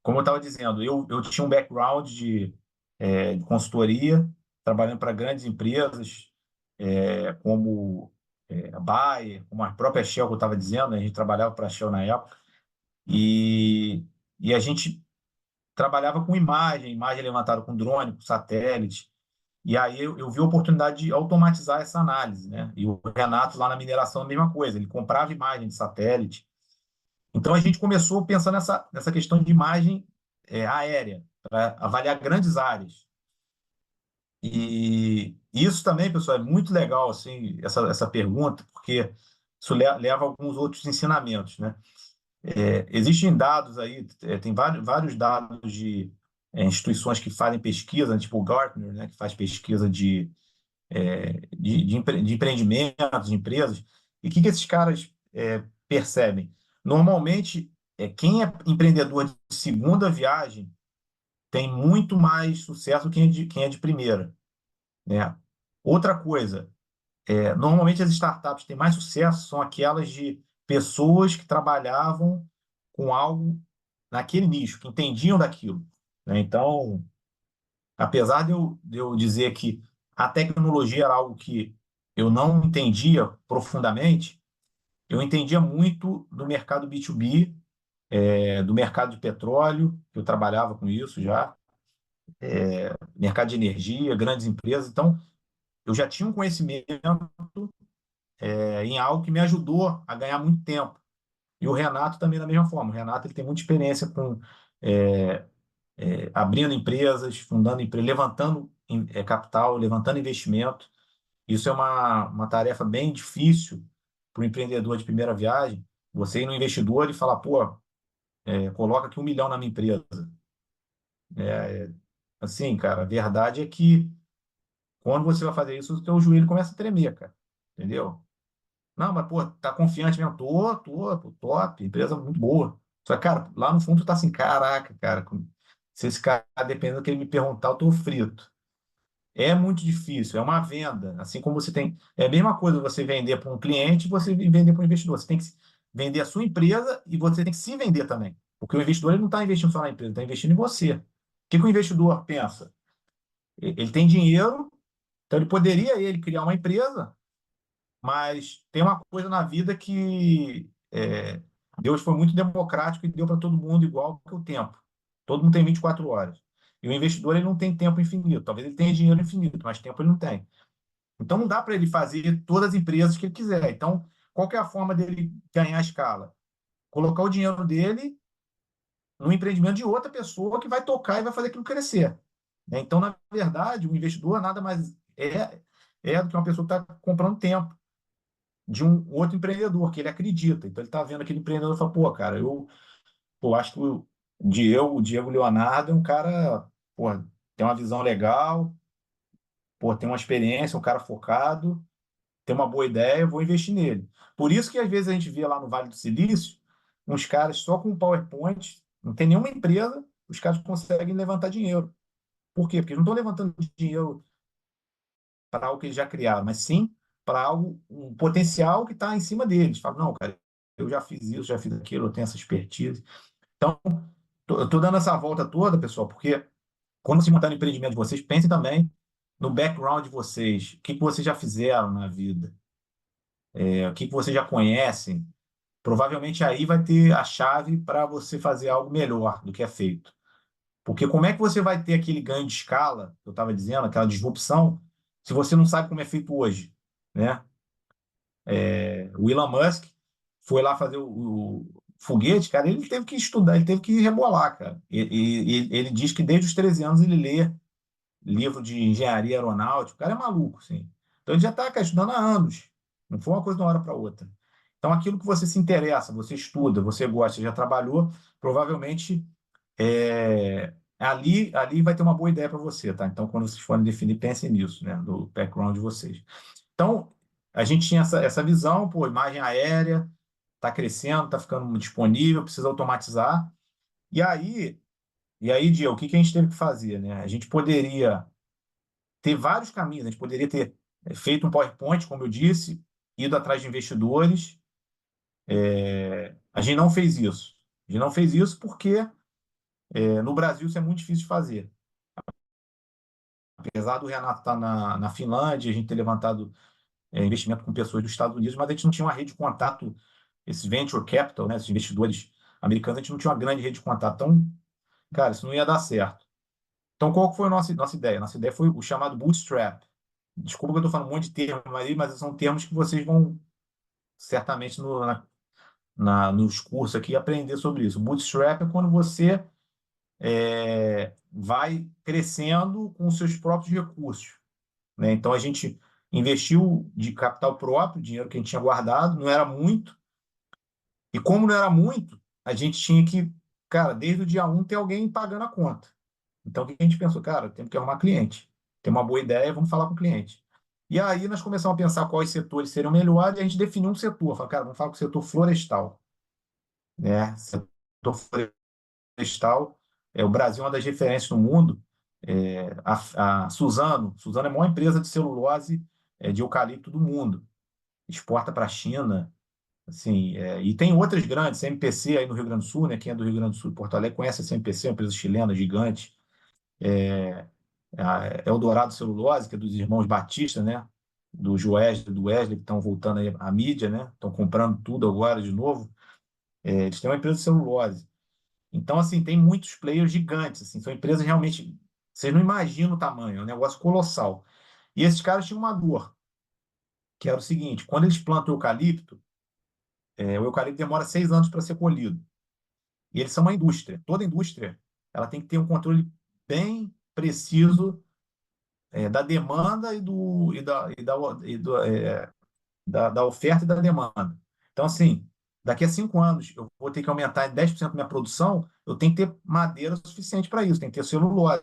Como eu estava dizendo, eu tinha um background de consultoria, trabalhando para grandes empresas, como a Bayer, como a própria Shell, que eu estava dizendo, né? A gente trabalhava para a Shell na época, e, e a gente trabalhava com imagem levantada com drone, com satélite, E aí eu vi a oportunidade de automatizar essa análise, né? E o Renato lá na mineração a mesma coisa, ele comprava imagem de satélite. Então a gente começou pensando nessa questão de imagem aérea, para avaliar grandes áreas. E isso também, pessoal, é muito legal, assim, essa pergunta, porque isso leva a alguns outros ensinamentos, né? Existem dados aí, tem vários dados de instituições que fazem pesquisa, tipo o Gartner, né, que faz pesquisa de empreendimentos, de empresas. E o que esses caras percebem? Normalmente, quem é empreendedor de segunda viagem tem muito mais sucesso que quem é de primeira, né? Outra coisa, normalmente as startups que têm mais sucesso são aquelas de pessoas que trabalhavam com algo naquele nicho, que entendiam daquilo, né? Então, apesar de eu dizer que a tecnologia era algo que eu não entendia profundamente, eu entendia muito do mercado B2B, do mercado de petróleo, que eu trabalhava com isso já, mercado de energia, grandes empresas. Então, eu já tinha um conhecimento em algo que me ajudou a ganhar muito tempo. E o Renato também da mesma forma. O Renato ele tem muita experiência com é, abrindo empresas, fundando empresas, levantando capital, levantando investimento. Isso é uma tarefa bem difícil para o empreendedor de primeira viagem. Você ir no investidor e falar, pô, coloca aqui 1 milhão na minha empresa. Assim, cara, a verdade é que quando você vai fazer isso, o teu joelho começa a tremer, cara. Entendeu? Não, mas, pô, tá confiante mesmo? Tô, top, empresa muito boa. Só que, cara, lá no fundo tu tá assim, caraca, cara, se esse cara, dependendo do que ele me perguntar, eu tô frito. É muito difícil, é uma venda. Assim como você tem. É a mesma coisa você vender para um cliente e você vender para um investidor. Você tem que vender a sua empresa e você tem que se vender também. Porque o investidor ele não está investindo só na empresa, ele está investindo em você. O que o investidor pensa? Ele tem dinheiro, então ele poderia criar uma empresa, mas tem uma coisa na vida que Deus foi muito democrático e deu para todo mundo igual que o tempo. Todo mundo tem 24 horas. E o investidor ele não tem tempo infinito. Talvez ele tenha dinheiro infinito, mas tempo ele não tem. Então não dá para ele fazer todas as empresas que ele quiser. Então, qual que é a forma dele ganhar escala? Colocar o dinheiro dele no empreendimento de outra pessoa que vai tocar e vai fazer aquilo crescer. Então, na verdade, o investidor nada mais do que uma pessoa que está comprando tempo de um outro empreendedor, que ele acredita. Então, ele está vendo aquele empreendedor e fala, pô, cara, eu acho que o Diego Leonardo é um cara, pô, tem uma visão legal, pô, tem uma experiência, um cara focado, tem uma boa ideia, eu vou investir nele. Por isso que às vezes a gente vê lá no Vale do Silício uns caras só com PowerPoint, não tem nenhuma empresa, os caras conseguem levantar dinheiro. Por quê? Porque eles não estão levantando dinheiro para algo que eles já criaram, mas sim para algo, um potencial que está em cima deles. Fala, não, cara, eu já fiz isso, já fiz aquilo, eu tenho essa expertise. Então, eu estou dando essa volta toda, pessoal, porque quando você montar no empreendimento de vocês, pensem também no background de vocês. O que vocês já fizeram na vida? O que vocês já conhecem? Provavelmente aí vai ter a chave para você fazer algo melhor do que é feito. Porque como é que você vai ter aquele ganho de escala, que eu estava dizendo, aquela disrupção, se você não sabe como é feito hoje, né? O Elon Musk foi lá fazer o foguete, cara, ele teve que estudar, ele teve que rebolar, cara. Ele diz que desde os 13 anos ele lê livro de engenharia aeronáutica, o cara é maluco, assim. Então ele já está estudando há anos, não foi uma coisa de uma hora para outra. Então aquilo que você se interessa, você estuda, você gosta, já trabalhou, provavelmente ali vai ter uma boa ideia para você, tá? Então quando vocês forem definir, pensem nisso, né? Do background de vocês. Então, a gente tinha essa visão, pô, imagem aérea, está crescendo, está ficando disponível, precisa automatizar. E aí, Diego, o que a gente teve que fazer, né? A gente poderia ter vários caminhos, a gente poderia ter feito um PowerPoint, como eu disse, ido atrás de investidores. A gente não fez isso. A gente não fez isso porque no Brasil isso é muito difícil de fazer. Apesar do Renato estar na Finlândia, a gente ter levantado investimento com pessoas dos Estados Unidos, mas a gente não tinha uma rede de contato, esse venture capital, né, esses investidores americanos, a gente não tinha uma grande rede de contato. Então, cara, isso não ia dar certo. Então, qual que foi a nossa ideia? Nossa ideia foi o chamado bootstrap. Desculpa que eu estou falando um monte de termos aí, mas são termos que vocês vão certamente nos cursos aqui aprender sobre isso. Bootstrap é quando você vai crescendo com os seus próprios recursos, né? Então, a gente investiu de capital próprio, dinheiro que a gente tinha guardado, não era muito. E como não era muito, a gente tinha que, cara, desde o dia 1 ter alguém pagando a conta. Então, o que a gente pensou? Cara, temos que arrumar cliente. Tem uma boa ideia, vamos falar com o cliente. E aí nós começamos a pensar quais setores seriam melhores e a gente definiu um setor. Falei, cara, vamos falar com o setor florestal, né? Setor florestal, o Brasil é uma das referências no mundo. A Suzano é a maior empresa de celulose de eucalipto do mundo. Exporta para a China, assim, e tem outras grandes, CMPC aí no Rio Grande do Sul, né? Quem é do Rio Grande do Sul e Porto Alegre conhece a CMPC, uma empresa chilena gigante. A Eldorado Celulose, que é dos irmãos Batista, né? Do Wesley, que estão voltando aí à mídia, né? Estão comprando tudo agora de novo. Eles têm uma empresa de celulose. Então, assim, tem muitos players gigantes, assim, são empresas realmente. Vocês não imaginam o tamanho, é um negócio colossal. E esses caras tinham uma dor, que era o seguinte: quando eles plantam eucalipto, o eucalipto demora 6 anos para ser colhido. E eles são uma indústria. Toda indústria ela tem que ter um controle bem preciso da demanda da oferta e da demanda. Então, assim, daqui a 5 anos eu vou ter que aumentar em 10% minha produção, eu tenho que ter madeira suficiente para isso, tem que ter celulose.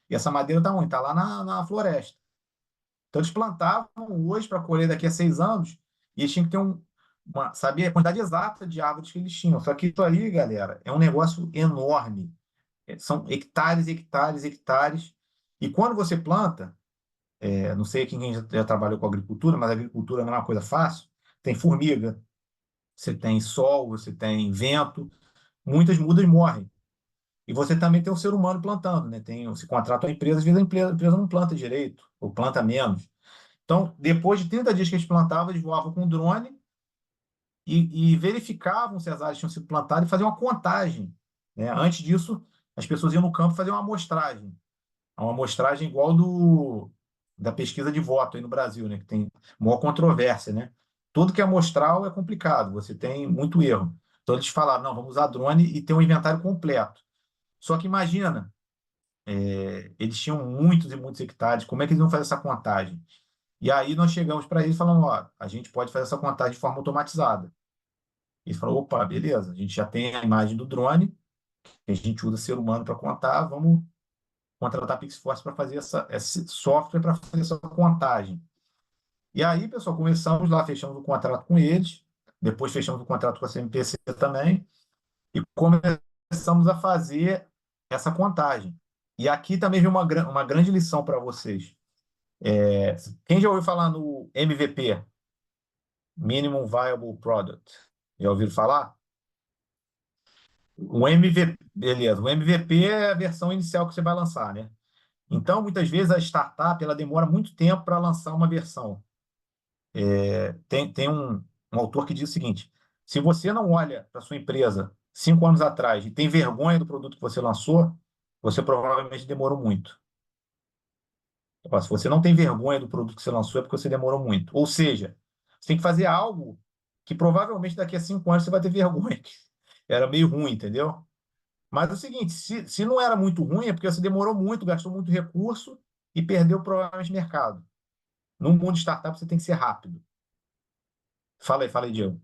E essa madeira está onde? Está lá na floresta. Então, eles plantavam hoje para colher daqui a 6 anos e eles tinham que ter saber a quantidade exata de árvores que eles tinham. Só que isso aí, galera, é um negócio enorme. São hectares, hectares, hectares. E quando você planta, não sei quem já trabalhou com agricultura, mas a agricultura não é uma coisa fácil. Tem formiga, você tem sol, você tem vento, muitas mudas morrem. E você também tem o ser humano plantando, né? Você contrata uma empresa, às vezes a empresa não planta direito, ou planta menos. Então, depois de 30 dias que eles plantavam, eles voavam com um drone e verificavam se as áreas tinham sido plantadas e faziam uma contagem, né? Antes disso, as pessoas iam no campo fazer uma amostragem. Uma amostragem igual da pesquisa de voto aí no Brasil, né? Que tem maior controvérsia, né? Tudo que é amostral é complicado, você tem muito erro. Então eles falaram, não, vamos usar drone e ter um inventário completo. Só que imagina, eles tinham muitos e muitos hectares, como é que eles vão fazer essa contagem? E aí nós chegamos para eles falando, ó, a gente pode fazer essa contagem de forma automatizada. Eles falaram, opa, beleza, a gente já tem a imagem do drone, a gente usa ser humano para contar, vamos contratar a Pixforce para fazer esse software para fazer essa contagem. E aí, pessoal, começamos lá, fechamos o contrato com eles, depois fechamos o contrato com a CMPC também, e começamos a fazer essa contagem. E aqui também vem uma grande lição para vocês. Quem já ouviu falar no MVP, Minimum Viable Product? Já ouviram falar? O MVP, beleza. O MVP é a versão inicial que você vai lançar, né? Então, muitas vezes a startup ela demora muito tempo para lançar uma versão. Tem um autor que diz o seguinte: se você não olha para sua empresa 5 anos atrás e tem vergonha do produto que você lançou, você provavelmente demorou muito. Então, se você não tem vergonha do produto que você lançou, é porque você demorou muito. Ou seja, você tem que fazer algo que provavelmente daqui a 5 anos você vai ter vergonha. Era meio ruim, entendeu? Mas é o seguinte, se não era muito ruim, é porque você demorou muito, gastou muito recurso e perdeu provavelmente mercado. No mundo de startup, você tem que ser rápido. Fala aí, Diego.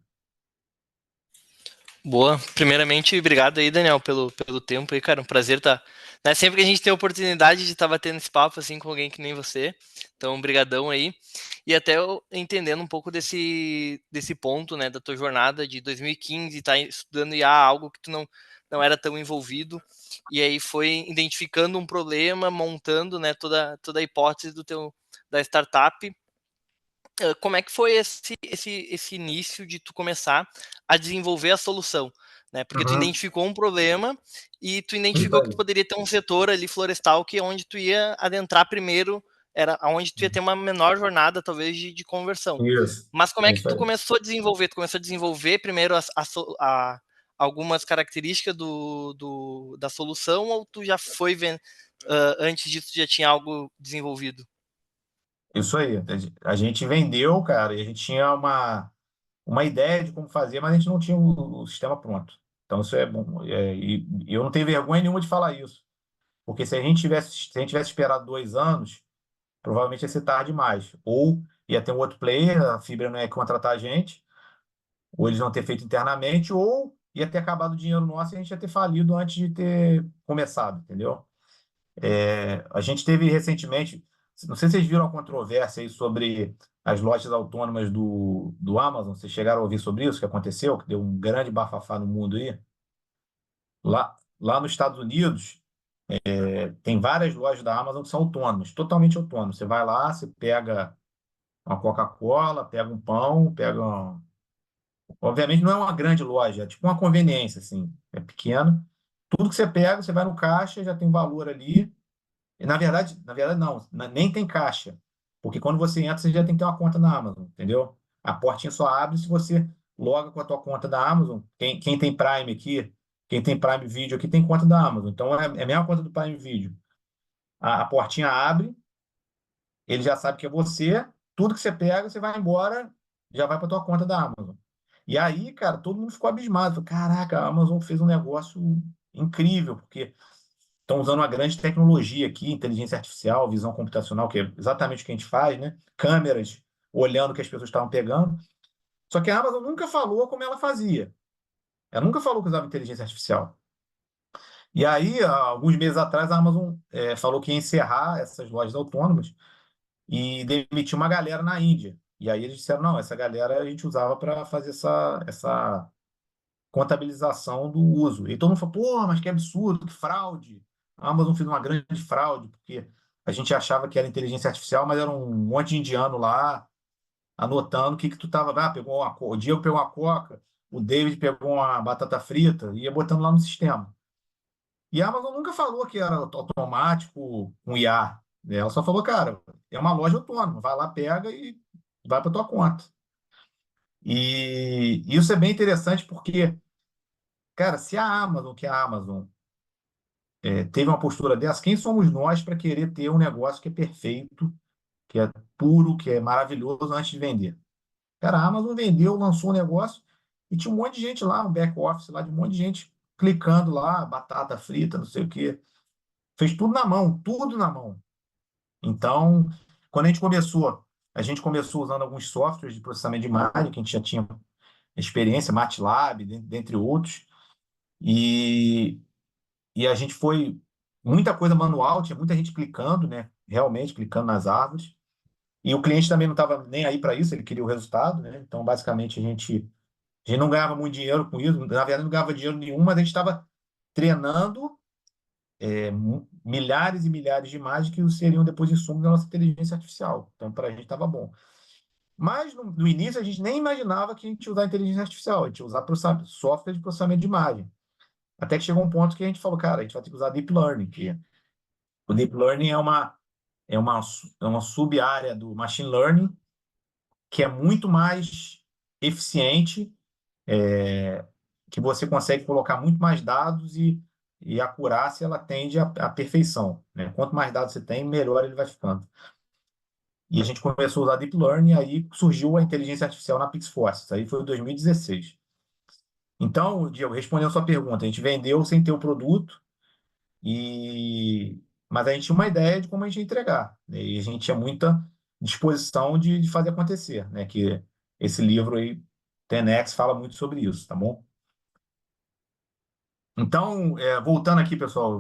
Boa. Primeiramente, obrigado aí, Daniel, pelo tempo aí, cara. Um prazer estar. Né? Sempre que a gente tem a oportunidade de estar batendo esse papo assim com alguém que nem você. Então, brigadão aí. E até eu entendendo um pouco desse ponto, né, da tua jornada de 2015, tá estudando IA, algo que tu não era tão envolvido. E aí foi identificando um problema, montando, né, toda a hipótese da startup. Como é que foi esse início de tu começar a desenvolver a solução, né? Porque tu identificou um problema e tu identificou que tu poderia ter um setor ali florestal que é onde tu ia adentrar primeiro, era onde tu ia ter uma menor jornada, talvez, de conversão. Isso. Mas como é que Isso tu aí. começou a desenvolver? Tu começou a desenvolver primeiro algumas características da solução ou tu já foi antes disso já tinha algo desenvolvido? Isso aí. A gente vendeu, cara, e a gente tinha uma ideia de como fazer, mas a gente não tinha o sistema pronto. Então, isso é bom. E eu não tenho vergonha nenhuma de falar isso. Porque se a gente tivesse esperado 2 anos, provavelmente ia ser tarde demais. Ou ia ter um outro player, a Fibra não ia contratar a gente, ou eles não ter feito internamente, ou ia ter acabado o dinheiro nosso e a gente ia ter falido antes de ter começado, entendeu? A gente teve recentemente, não sei se vocês viram a controvérsia aí sobre as lojas autônomas do Amazon. Vocês chegaram a ouvir sobre isso que aconteceu, que deu um grande bafafá no mundo aí? Lá nos Estados Unidos, tem várias lojas da Amazon que são autônomas, totalmente autônomas. Você vai lá, você pega uma Coca-Cola, pega um pão, Obviamente não é uma grande loja, é tipo uma conveniência, assim, é pequeno. Tudo que você pega, você vai no caixa, já tem valor ali. E, na verdade não, nem tem caixa. Porque quando você entra, você já tem que ter uma conta na Amazon, entendeu? A portinha só abre se você loga com a tua conta da Amazon. Quem tem Prime aqui, quem tem Prime Video aqui, tem conta da Amazon. Então é a mesma conta do Prime Video. A portinha abre, ele já sabe que é você, tudo que você pega, você vai embora, já vai para tua conta da Amazon. E aí, cara, todo mundo ficou abismado. Falou, caraca, a Amazon fez um negócio incrível, porque estão usando uma grande tecnologia aqui, inteligência artificial, visão computacional, que é exatamente o que a gente faz, né? Câmeras olhando o que as pessoas estavam pegando. Só que a Amazon nunca falou como ela fazia. Ela nunca falou que usava inteligência artificial. E aí, há alguns meses atrás, a Amazon falou que ia encerrar essas lojas autônomas e demitir uma galera na Índia. E aí eles disseram, não, essa galera a gente usava para fazer essa contabilização do uso. E todo mundo falou, pô, mas que absurdo, que fraude. A Amazon fez uma grande fraude, porque a gente achava que era inteligência artificial, mas era um monte de indiano lá anotando o que tu tava. Ah, o Diego pegou uma coca, o David pegou uma batata frita, e ia botando lá no sistema. E a Amazon nunca falou que era automático com IA, né? Ela só falou, cara, é uma loja autônoma, vai lá, pega e vai para tua conta. E isso é bem interessante porque, cara, se a Amazon teve uma postura dessa, quem somos nós para querer ter um negócio que é perfeito, que é puro, que é maravilhoso antes de vender? Cara, a Amazon vendeu, lançou um negócio e tinha um monte de gente lá, um back-office lá, de um monte de gente clicando lá, batata frita, não sei o quê. Fez tudo na mão, tudo na mão. Então, quando a gente começou usando alguns softwares de processamento de imagem, que a gente já tinha experiência, MATLAB, dentre outros, e, e a gente foi muita coisa manual, tinha muita gente clicando, né? Realmente clicando nas árvores. E o cliente também não estava nem aí para isso, ele queria o resultado, né? Então, basicamente, a gente não ganhava muito dinheiro com isso, na verdade, não ganhava dinheiro nenhum, mas a gente estava treinando milhares e milhares de imagens que seriam depois insumos da nossa inteligência artificial. Então, para a gente estava bom. Mas, no início, a gente nem imaginava que a gente ia usar inteligência artificial, a gente ia usar software de processamento de imagem. Até que chegou um ponto que a gente falou, cara, a gente vai ter que usar Deep Learning, que o Deep Learning é uma sub-área do Machine Learning que é muito mais eficiente, que você consegue colocar muito mais dados e a acurácia ela tende à perfeição, né? Quanto mais dados você tem, melhor ele vai ficando. E a gente começou a usar Deep Learning, e aí surgiu a inteligência artificial na Pixforce. Isso aí foi em 2016. Então, Diego, respondendo a sua pergunta, a gente vendeu sem ter o produto, mas a gente tinha uma ideia de como a gente ia entregar, né? E a gente tinha muita disposição de fazer acontecer, né? Que esse livro aí, 10X, fala muito sobre isso, tá bom? Então, voltando aqui, pessoal,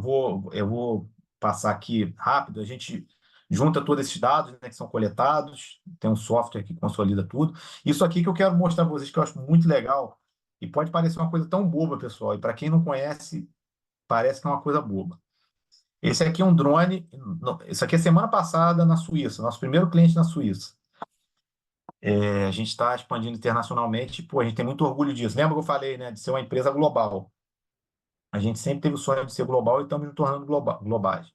eu vou passar aqui rápido. A gente junta todos esses dados, né, que são coletados, tem um software que consolida tudo. Isso aqui que eu quero mostrar para vocês, que eu acho muito legal, e pode parecer uma coisa tão boba, pessoal, e para quem não conhece, parece que é uma coisa boba. Esse aqui é um drone. Isso aqui é semana passada na Suíça, nosso primeiro cliente na Suíça. A gente está expandindo internacionalmente, pô, a gente tem muito orgulho disso. Lembra que eu falei, né, de ser uma empresa global? A gente sempre teve o sonho de ser global e estamos nos tornando globais.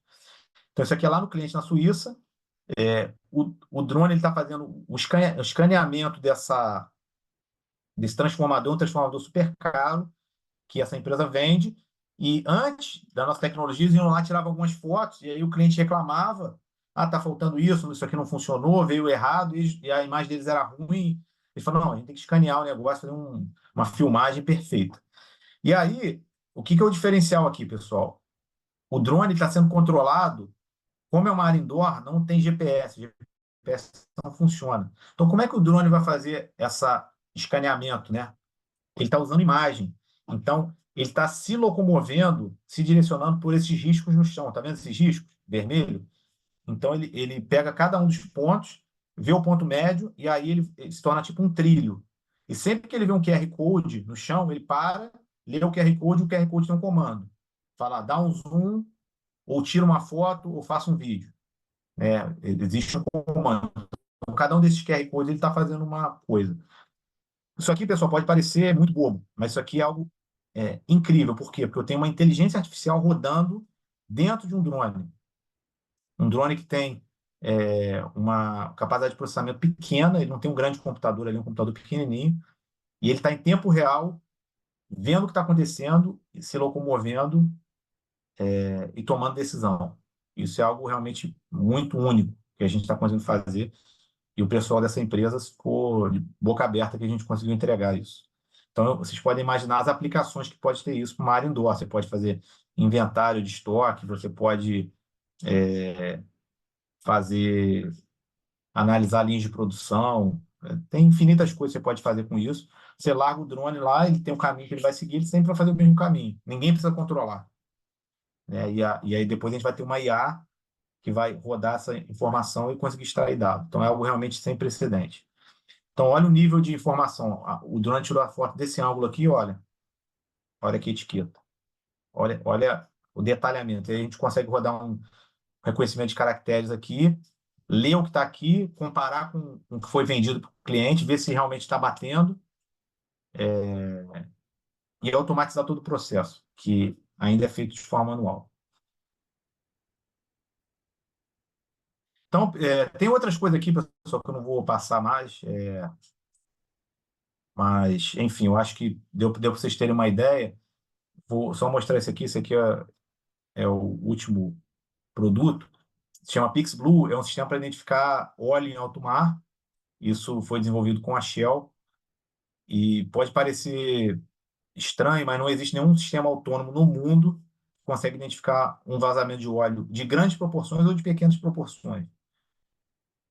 Então, isso aqui é lá no cliente na Suíça. O drone está fazendo o escaneamento desse transformador, um transformador super caro, que essa empresa vende, E antes da nossa tecnologia, eles iam lá, tiravam algumas fotos, e aí o cliente reclamava, tá faltando isso aqui não funcionou, veio errado, e a imagem deles era ruim. Eles falaram, não, a gente tem que escanear o negócio, fazer uma filmagem perfeita. E aí, o que é o diferencial aqui, pessoal? O drone está sendo controlado, como é uma área indoor, não tem GPS, GPS não funciona. Então, como é que o drone vai fazer esse escaneamento, né? Ele está usando imagem. Então, ele está se locomovendo, se direcionando por esses riscos no chão. Tá vendo esses riscos? Vermelho? Então, ele pega cada um dos pontos, vê o ponto médio, e aí ele se torna tipo um trilho. E sempre que ele vê um QR Code no chão, ele para, lê o QR Code, e o QR Code tem um comando. Fala, dá um zoom, ou tira uma foto, ou faça um vídeo. Existe um comando. Então, cada um desses QR Codes ele está fazendo uma coisa. Isso aqui, pessoal, pode parecer muito bobo, mas isso aqui é algo incrível. Por quê? Porque eu tenho uma inteligência artificial rodando dentro de um drone. Um drone que tem uma capacidade de processamento pequena, ele não tem um grande computador ali, um computador pequenininho, e ele está em tempo real, vendo o que está acontecendo, se locomovendo e tomando decisão. Isso é algo realmente muito único que a gente está conseguindo fazer, e o pessoal dessa empresa ficou de boca aberta que a gente conseguiu entregar isso. Então, vocês podem imaginar as aplicações que pode ter isso para uma área indoor. Você pode fazer inventário de estoque, você pode fazer, analisar linhas de produção. Tem infinitas coisas que você pode fazer com isso. Você larga o drone lá, ele tem um caminho que ele vai seguir, ele sempre vai fazer o mesmo caminho. Ninguém precisa controlar. E aí depois a gente vai ter uma IA que vai rodar essa informação e conseguir extrair dados. Então, é algo realmente sem precedente. Então, olha o nível de informação. O drone tirou a foto desse ângulo aqui, olha. Olha aqui a etiqueta. Olha o detalhamento. Aí a gente consegue rodar um reconhecimento de caracteres aqui, ler o que está aqui, comparar com o que foi vendido para o cliente, ver se realmente está batendo, e automatizar todo o processo, que ainda é feito de forma manual. Então, tem outras coisas aqui, pessoal, que eu não vou passar mais, mas, enfim, eu acho que deu para vocês terem uma ideia. Vou só mostrar esse aqui. Esse aqui é o último produto. Se chama PixBlue, é um sistema para identificar óleo em alto mar. Isso foi desenvolvido com a Shell. E pode parecer estranho, mas não existe nenhum sistema autônomo no mundo que consegue identificar um vazamento de óleo de grandes proporções ou de pequenas proporções.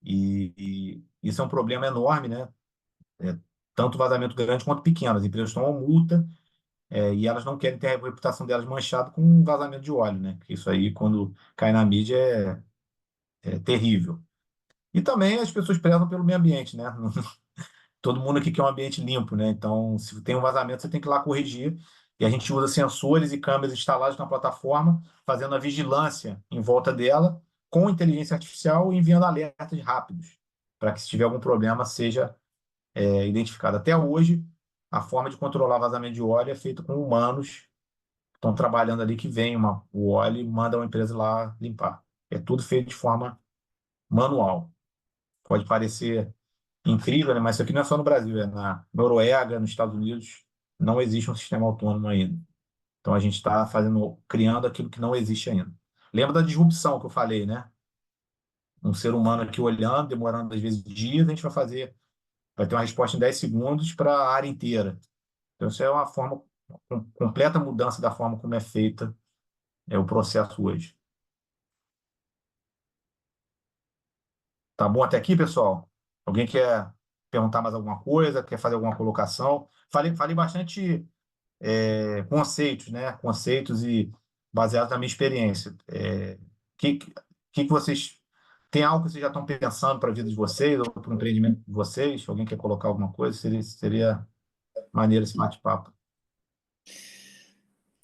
E isso é um problema enorme, né? Tanto vazamento grande quanto pequeno. As empresas tomam multa, e elas não querem ter a reputação delas manchada com um vazamento de óleo, né? Porque isso aí, quando cai na mídia, é terrível. E também as pessoas prezam pelo meio ambiente, né? Todo mundo aqui quer um ambiente limpo, né? Então, se tem um vazamento, você tem que ir lá corrigir. E a gente usa sensores e câmeras instalados na plataforma, fazendo a vigilância em volta dela, com inteligência artificial e enviando alertas rápidos, para que, se tiver algum problema, seja identificado. Até hoje, a forma de controlar vazamento de óleo é feita com humanos que estão trabalhando ali, que vem o óleo e manda uma empresa lá limpar. É tudo feito de forma manual. Pode parecer incrível, né? Mas isso aqui não é só no Brasil, é na Noruega, nos Estados Unidos, não existe um sistema autônomo ainda. Então a gente está criando aquilo que não existe ainda. Lembra da disrupção que eu falei, né? Um ser humano aqui olhando, demorando às vezes dias, a gente vai ter uma resposta em 10 segundos para a área inteira. Então isso é uma completa mudança da forma como é feita o processo hoje. Tá bom até aqui, pessoal? Alguém quer perguntar mais alguma coisa? Quer fazer alguma colocação? Falei bastante conceitos, né? Conceitos e baseados na minha experiência. Que vocês... Tem algo que vocês já estão pensando para a vida de vocês ou para o empreendimento de vocês? Alguém quer colocar alguma coisa? Seria maneiro esse bate-papo.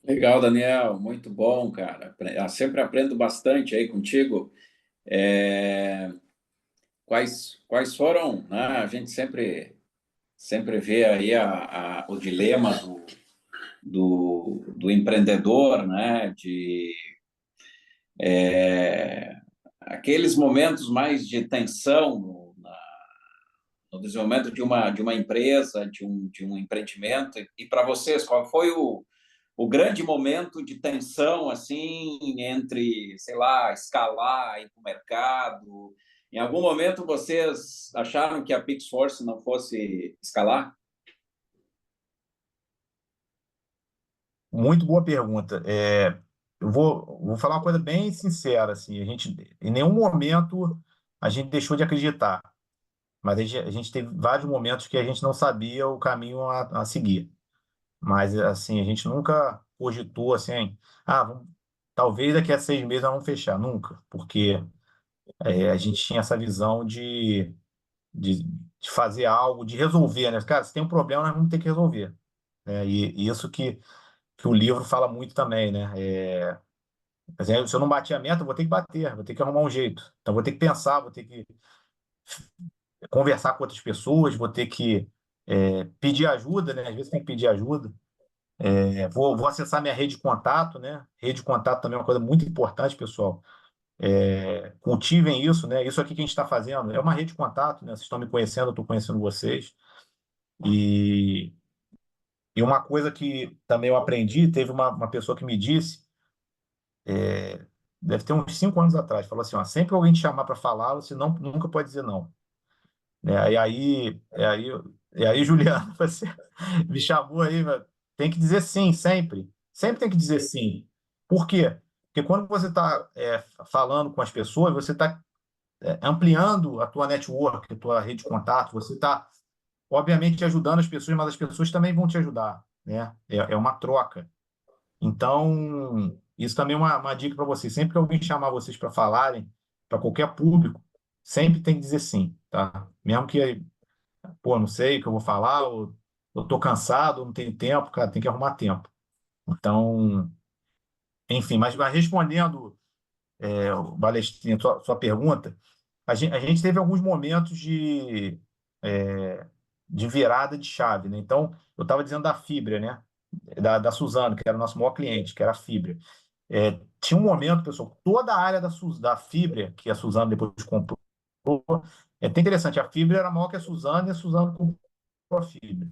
Legal, Daniel, muito bom, cara. Eu sempre aprendo bastante aí contigo. Quais foram, né? A gente sempre vê aí o dilema do empreendedor, né? Aqueles momentos mais de tensão no desenvolvimento de uma empresa, de um empreendimento. E para vocês, qual foi o grande momento de tensão assim entre, sei lá, escalar, ir para o mercado? Em algum momento vocês acharam que a Pixforce não fosse escalar? Muito boa pergunta. Eu vou falar uma coisa bem sincera, assim, em nenhum momento a gente deixou de acreditar, mas a gente teve vários momentos que a gente não sabia o caminho a seguir. Mas, assim, a gente nunca cogitou, assim, talvez daqui a 6 meses nós vamos fechar. Nunca, porque a gente tinha essa visão de fazer algo, de resolver, né? Cara, se tem um problema, nós vamos ter que resolver, né? E isso que o livro fala muito também, né? Mas se eu não bater a meta, eu vou ter que bater, vou ter que arrumar um jeito. Então, vou ter que pensar, vou ter que conversar com outras pessoas, vou ter que pedir ajuda, né? Às vezes tem que pedir ajuda. Vou acessar minha rede de contato, né? Rede de contato também é uma coisa muito importante, pessoal. Cultivem isso, né? Isso aqui que a gente está fazendo é uma rede de contato, né? Vocês estão me conhecendo, eu estou conhecendo vocês. E, e uma coisa que também eu aprendi, teve uma pessoa que me disse, deve ter uns 5 anos atrás, falou assim, ó, sempre que alguém te chamar para falar, você nunca pode dizer não. Né? E aí, Juliana, você me chamou aí, tem que dizer sim, sempre. Sempre tem que dizer sim. Por quê? Porque quando você está falando com as pessoas, você está ampliando a tua network, a tua rede de contato, você está, obviamente, ajudando as pessoas, mas as pessoas também vão te ajudar, né? É uma troca. Então, isso também é uma dica para vocês. Sempre que alguém chamar vocês para falarem, para qualquer público, sempre tem que dizer sim, tá? Mesmo que, pô, não sei o que eu vou falar, ou eu tô cansado, não tenho tempo, cara, tem que arrumar tempo. Então, enfim, mas respondendo, o Balestrinho, sua pergunta, a gente teve alguns momentos de virada de chave, né? Então, eu estava dizendo da Fibra, né? Da Suzano, que era o nosso maior cliente, que era a Fibra. Tinha um momento, pessoal, toda a área da Fibra, que a Suzano depois comprou, é até interessante, a Fibra era maior que a Suzano e a Suzano comprou a Fibra.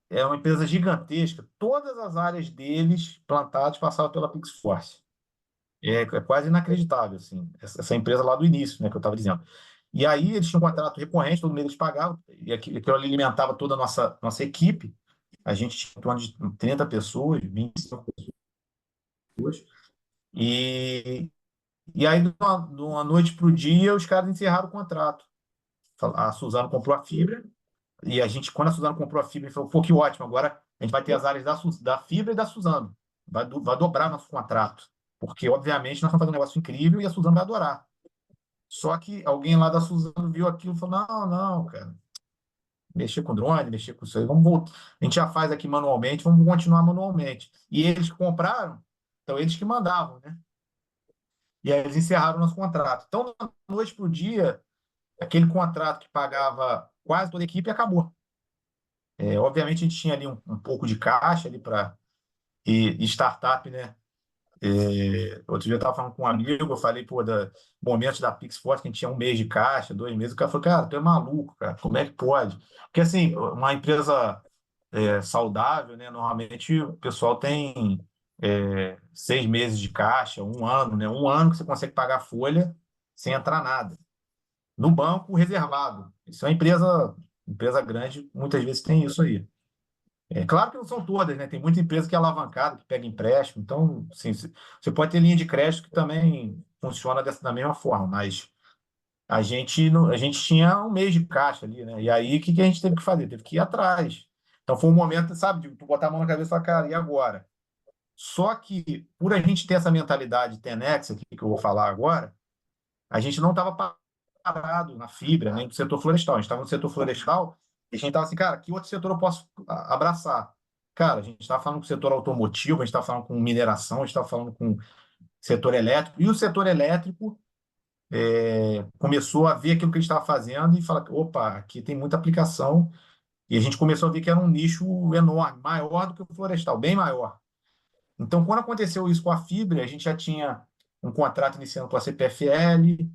É uma empresa gigantesca, todas as áreas deles plantadas passavam pela Pixforce. É quase inacreditável, assim, essa empresa lá do início, né, que eu estava dizendo. E aí eles tinham um contrato recorrente, todo mês eles pagavam, e aquilo ali alimentava toda a nossa equipe. A gente tinha em torno de 30 pessoas, 25 pessoas. E, e aí, de uma noite para o dia, os caras encerraram o contrato. A Suzano comprou a Fibra, e quando a Suzano comprou a Fibra, ele falou, pô, que ótimo, agora a gente vai ter as áreas da Fibra e da Suzano. Vai dobrar nosso contrato. Porque, obviamente, nós estamos fazendo um negócio incrível e a Suzano vai adorar. Só que alguém lá da Suzano viu aquilo e falou, não, não, cara, mexer com drone, mexer com isso aí, vamos voltar. A gente já faz aqui manualmente, vamos continuar manualmente. E eles que compraram, então eles que mandavam, né? E aí eles encerraram o nosso contrato. Então, da noite para o dia, aquele contrato que pagava quase toda a equipe acabou. Obviamente, a gente tinha ali um pouco de caixa ali para e startup, né? Outro dia eu estava falando com um amigo, eu falei, pô, momentos da PixForce, que a gente tinha 1 mês de caixa, 2 meses, o cara falou, cara, tu é maluco, cara, como é que pode? Porque, assim, uma empresa saudável, né, normalmente o pessoal tem 6 meses de caixa, 1 ano, né, 1 ano que você consegue pagar a folha sem entrar nada. No banco, reservado. Isso é uma empresa grande, muitas vezes tem isso aí. Claro que não são todas, né? Tem muita empresa que é alavancada, que pega empréstimo. Então, assim, você pode ter linha de crédito que também funciona da mesma forma, mas a gente tinha 1 mês de caixa ali, né? E aí, o que a gente teve que fazer? Teve que ir atrás. Então, foi um momento, sabe, de tu botar a mão na cabeça e falar, cara, e agora? Só que, por a gente ter essa mentalidade Tenex aqui, que eu vou falar agora, a gente não estava parado na fibra, nem no setor florestal. A gente estava no setor florestal e a gente estava assim, cara, que outro setor eu posso abraçar? Cara, a gente estava falando com o setor automotivo, a gente estava falando com mineração, a gente estava falando com o setor elétrico, e o setor elétrico começou a ver aquilo que a gente estava fazendo e falar, opa, aqui tem muita aplicação, e a gente começou a ver que era um nicho enorme, maior do que o florestal, bem maior. Então, quando aconteceu isso com a fibra, a gente já tinha um contrato iniciando com a CPFL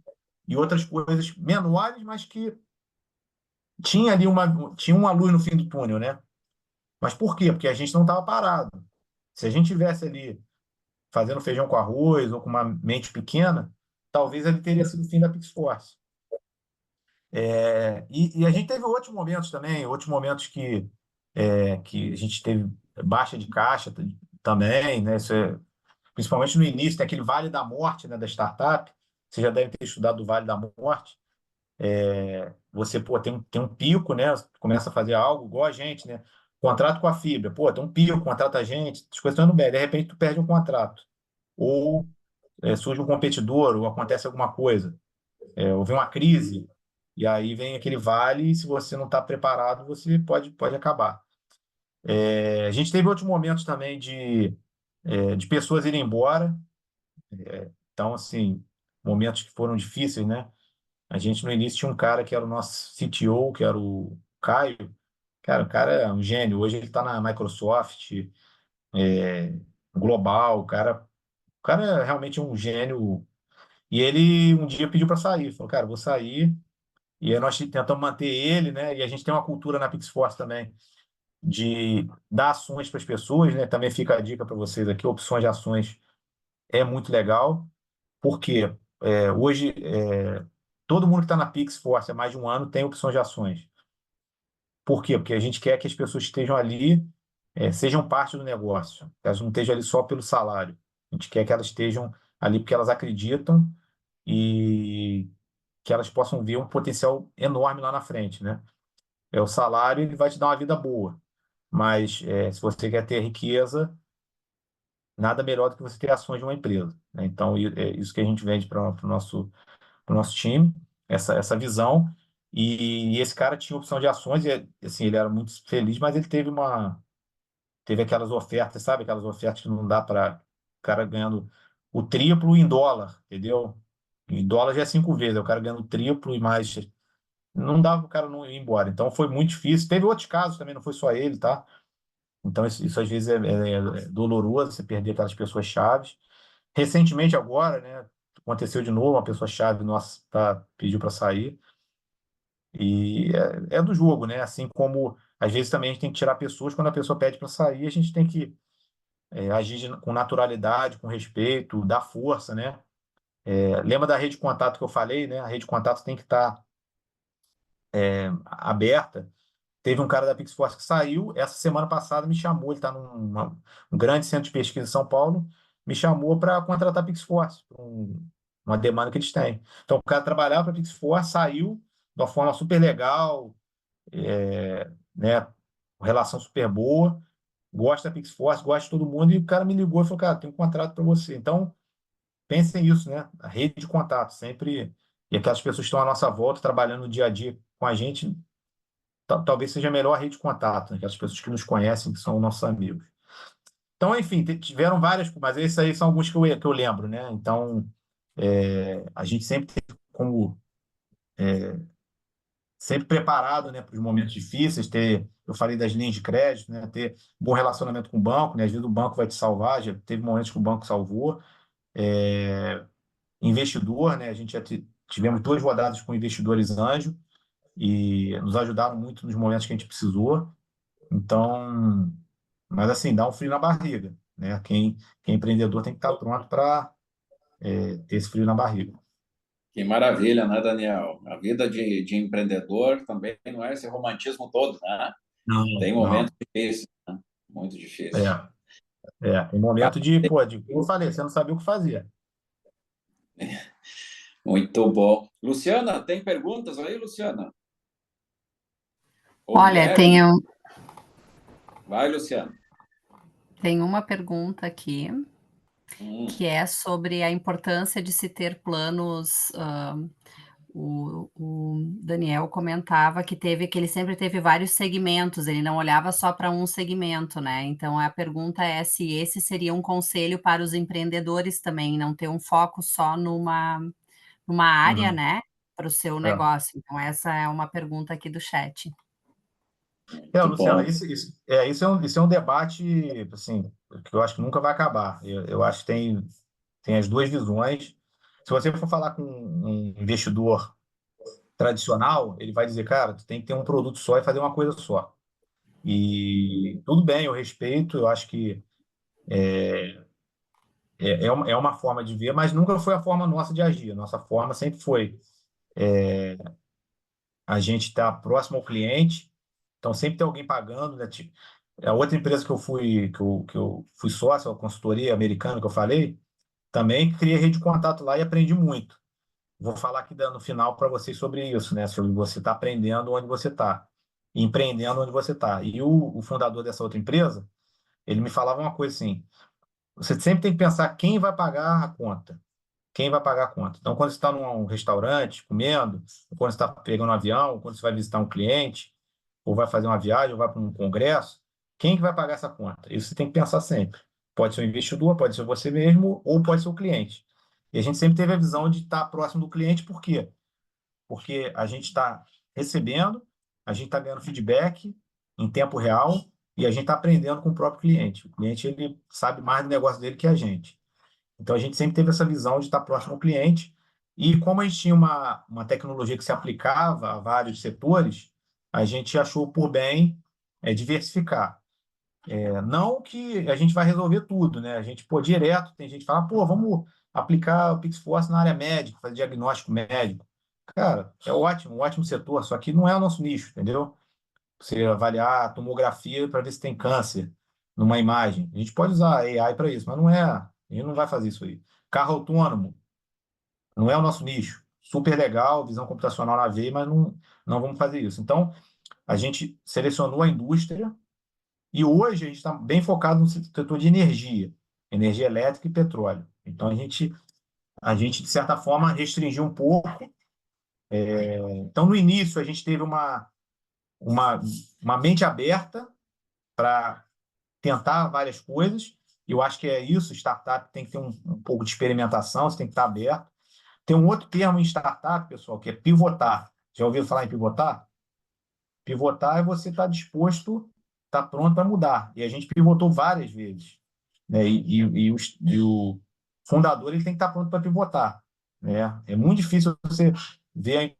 e outras coisas menores, mas que tinha ali tinha uma luz no fim do túnel, né? Mas por quê? Porque a gente não estava parado. Se a gente tivesse ali fazendo feijão com arroz ou com uma mente pequena, talvez ele teria sido o fim da PixForce. E a gente teve outros momentos também, outros momentos que a gente teve baixa de caixa também, né? Principalmente no início, tem aquele Vale da Morte, né, da startup. Você já deve ter estudado o Vale da Morte. Você, pô, tem um pico, né? Começa a fazer algo igual a gente, né? Contrato com a fibra, pô, tem um pico, contrata a gente, as coisas estão indo bem, de repente tu perde um contrato. Ou surge um competidor, ou acontece alguma coisa, ou vem uma crise, e aí vem aquele vale, e se você não está preparado, você pode acabar. A gente teve outros momentos também de pessoas irem embora, então, assim, momentos que foram difíceis, né? A gente no início tinha um cara que era o nosso CTO, que era o Caio. Cara, o cara é um gênio. Hoje ele está na Microsoft, global. O cara é realmente um gênio. E ele um dia pediu para sair. Falou, cara, vou sair. E aí nós tentamos manter ele, né? E a gente tem uma cultura na PixForce também de dar ações para as pessoas, né? Também fica a dica para vocês aqui, opções de ações é muito legal, porque hoje todo mundo que está na PixForce há mais de um ano tem opções de ações. Por quê? Porque a gente quer que as pessoas que estejam ali sejam parte do negócio, que elas não estejam ali só pelo salário. A gente quer que elas estejam ali porque elas acreditam e que elas possam ver um potencial enorme lá na frente, né? O salário ele vai te dar uma vida boa, mas se você quer ter riqueza, nada melhor do que você ter ações de uma empresa, né? Então, é isso que a gente vende para o nosso time, essa visão. E esse cara tinha opção de ações, e assim, ele era muito feliz, mas ele teve aquelas ofertas, sabe? Aquelas ofertas que não dá para o cara ganhando o triplo em dólar, entendeu? Em dólar já é 5 vezes, o cara ganhando o triplo e mais. Não dava para o cara não ir embora. Então foi muito difícil. Teve outros casos também, não foi só ele, tá? Então isso às vezes é doloroso, você perder aquelas pessoas chaves. Recentemente agora, né? Aconteceu de novo, uma pessoa-chave nossa pediu para sair. E é do jogo, né? Assim como às vezes também a gente tem que tirar pessoas quando a pessoa pede para sair, a gente tem que agir com naturalidade, com respeito, dar força, né? Lembra da rede de contato que eu falei, né? A rede de contato tem que estar aberta. Teve um cara da PixForce que saiu, essa semana passada me chamou, ele está num grande centro de pesquisa em São Paulo, me chamou para contratar a PixForce, uma demanda que eles têm. Então, o cara trabalhava para a PixForce, saiu de uma forma super legal, né? Relação super boa, gosta da PixForce, gosta de todo mundo, e o cara me ligou e falou, cara, tem um contrato para você. Então, pensem nisso, né? A rede de contato, sempre. E aquelas pessoas que estão à nossa volta, trabalhando no dia a dia com a gente, talvez seja a melhor rede de contato, né? Aquelas pessoas que nos conhecem, que são nossos amigos. Então, enfim, tiveram várias, mas esses aí são alguns que eu lembro, né? Então, a gente sempre tem como sempre preparado, né, para os momentos difíceis, eu falei das linhas de crédito, né, ter bom relacionamento com o banco, né, às vezes o banco vai te salvar, já teve momentos que o banco salvou. Investidor, né, a gente tivemos 2 rodadas com investidores anjo e nos ajudaram muito nos momentos que a gente precisou. Então, mas assim, dá um frio na barriga, né? Quem é empreendedor tem que estar pronto para ter esse frio na barriga. Que maravilha, né, Daniel? A vida de empreendedor também não é esse romantismo todo, né? Não, Tem não. momentos difíceis, né? Muito difícil. Tem momento como eu falei, você não sabia o que fazer. Muito bom. Luciana, tem perguntas aí, Luciana? Ou Olha, Guilherme? Vai, Luciana. tem uma pergunta aqui, que é sobre a importância de se ter planos. O Daniel comentava que ele sempre teve vários segmentos, ele não olhava só para um segmento, né? Então a pergunta é se esse seria um conselho para os empreendedores também, não ter um foco só numa área, Uhum. né? Para o seu negócio. Então, essa é uma pergunta aqui do chat. Muito Luciana, bom. isso é um debate assim, que eu acho que nunca vai acabar. Eu acho que tem as duas visões. Se você for falar com um investidor tradicional, ele vai dizer, cara, tu tem que ter um produto só e fazer uma coisa só. E tudo bem, eu respeito, eu acho que é uma forma de ver, mas nunca foi a forma nossa de agir. Nossa forma sempre foi a gente estar próximo ao cliente, então sempre tem alguém pagando, né? A outra empresa que eu fui sócio, a consultoria americana que eu falei, também criei rede de contato lá e aprendi muito. Vou falar aqui no final para vocês sobre isso, né? Sobre você estar aprendendo onde você está, empreendendo onde você está. E o fundador dessa outra empresa, ele me falava uma coisa assim: você sempre tem que pensar quem vai pagar a conta. Quem vai pagar a conta? Então, quando você está num restaurante comendo, ou quando você está pegando um avião, ou quando você vai visitar um cliente, ou vai fazer uma viagem, ou vai para um congresso, quem que vai pagar essa conta? Isso você tem que pensar sempre. Pode ser o investidor, pode ser você mesmo, ou pode ser o cliente. E a gente sempre teve a visão de estar próximo do cliente, por quê? Porque a gente está recebendo, a gente está ganhando feedback em tempo real e a gente está aprendendo com o próprio cliente. O cliente ele sabe mais do negócio dele que a gente. Então, a gente sempre teve essa visão de estar próximo ao cliente. E como a gente tinha uma tecnologia que se aplicava a vários setores, a gente achou por bem diversificar. Não que a gente vai resolver tudo, né? A gente, pô, direto, tem gente que fala, pô, vamos aplicar o PixForce na área médica, fazer diagnóstico médico. Cara, é ótimo, um ótimo setor, só que não é o nosso nicho, entendeu? Você avaliar a tomografia para ver se tem câncer numa imagem. A gente pode usar AI para isso, mas não é. A gente não vai fazer isso aí. Carro autônomo não é o nosso nicho. Super legal, visão computacional na veia, mas não vamos fazer isso. Então, a gente selecionou a indústria e hoje a gente está bem focado no setor de energia elétrica e petróleo. Então, a gente de certa forma, restringiu um pouco. Então, no início, a gente teve uma mente aberta para tentar várias coisas. Eu acho que é isso, startup tem que ter um pouco de experimentação, você tem que estar aberto. Tem um outro termo em startup, pessoal, que é pivotar. Já ouviu falar em pivotar? Pivotar é você estar disposto, estar pronto para mudar. E a gente pivotou várias vezes, né? E o fundador ele tem que estar pronto para pivotar, né? É muito difícil você ver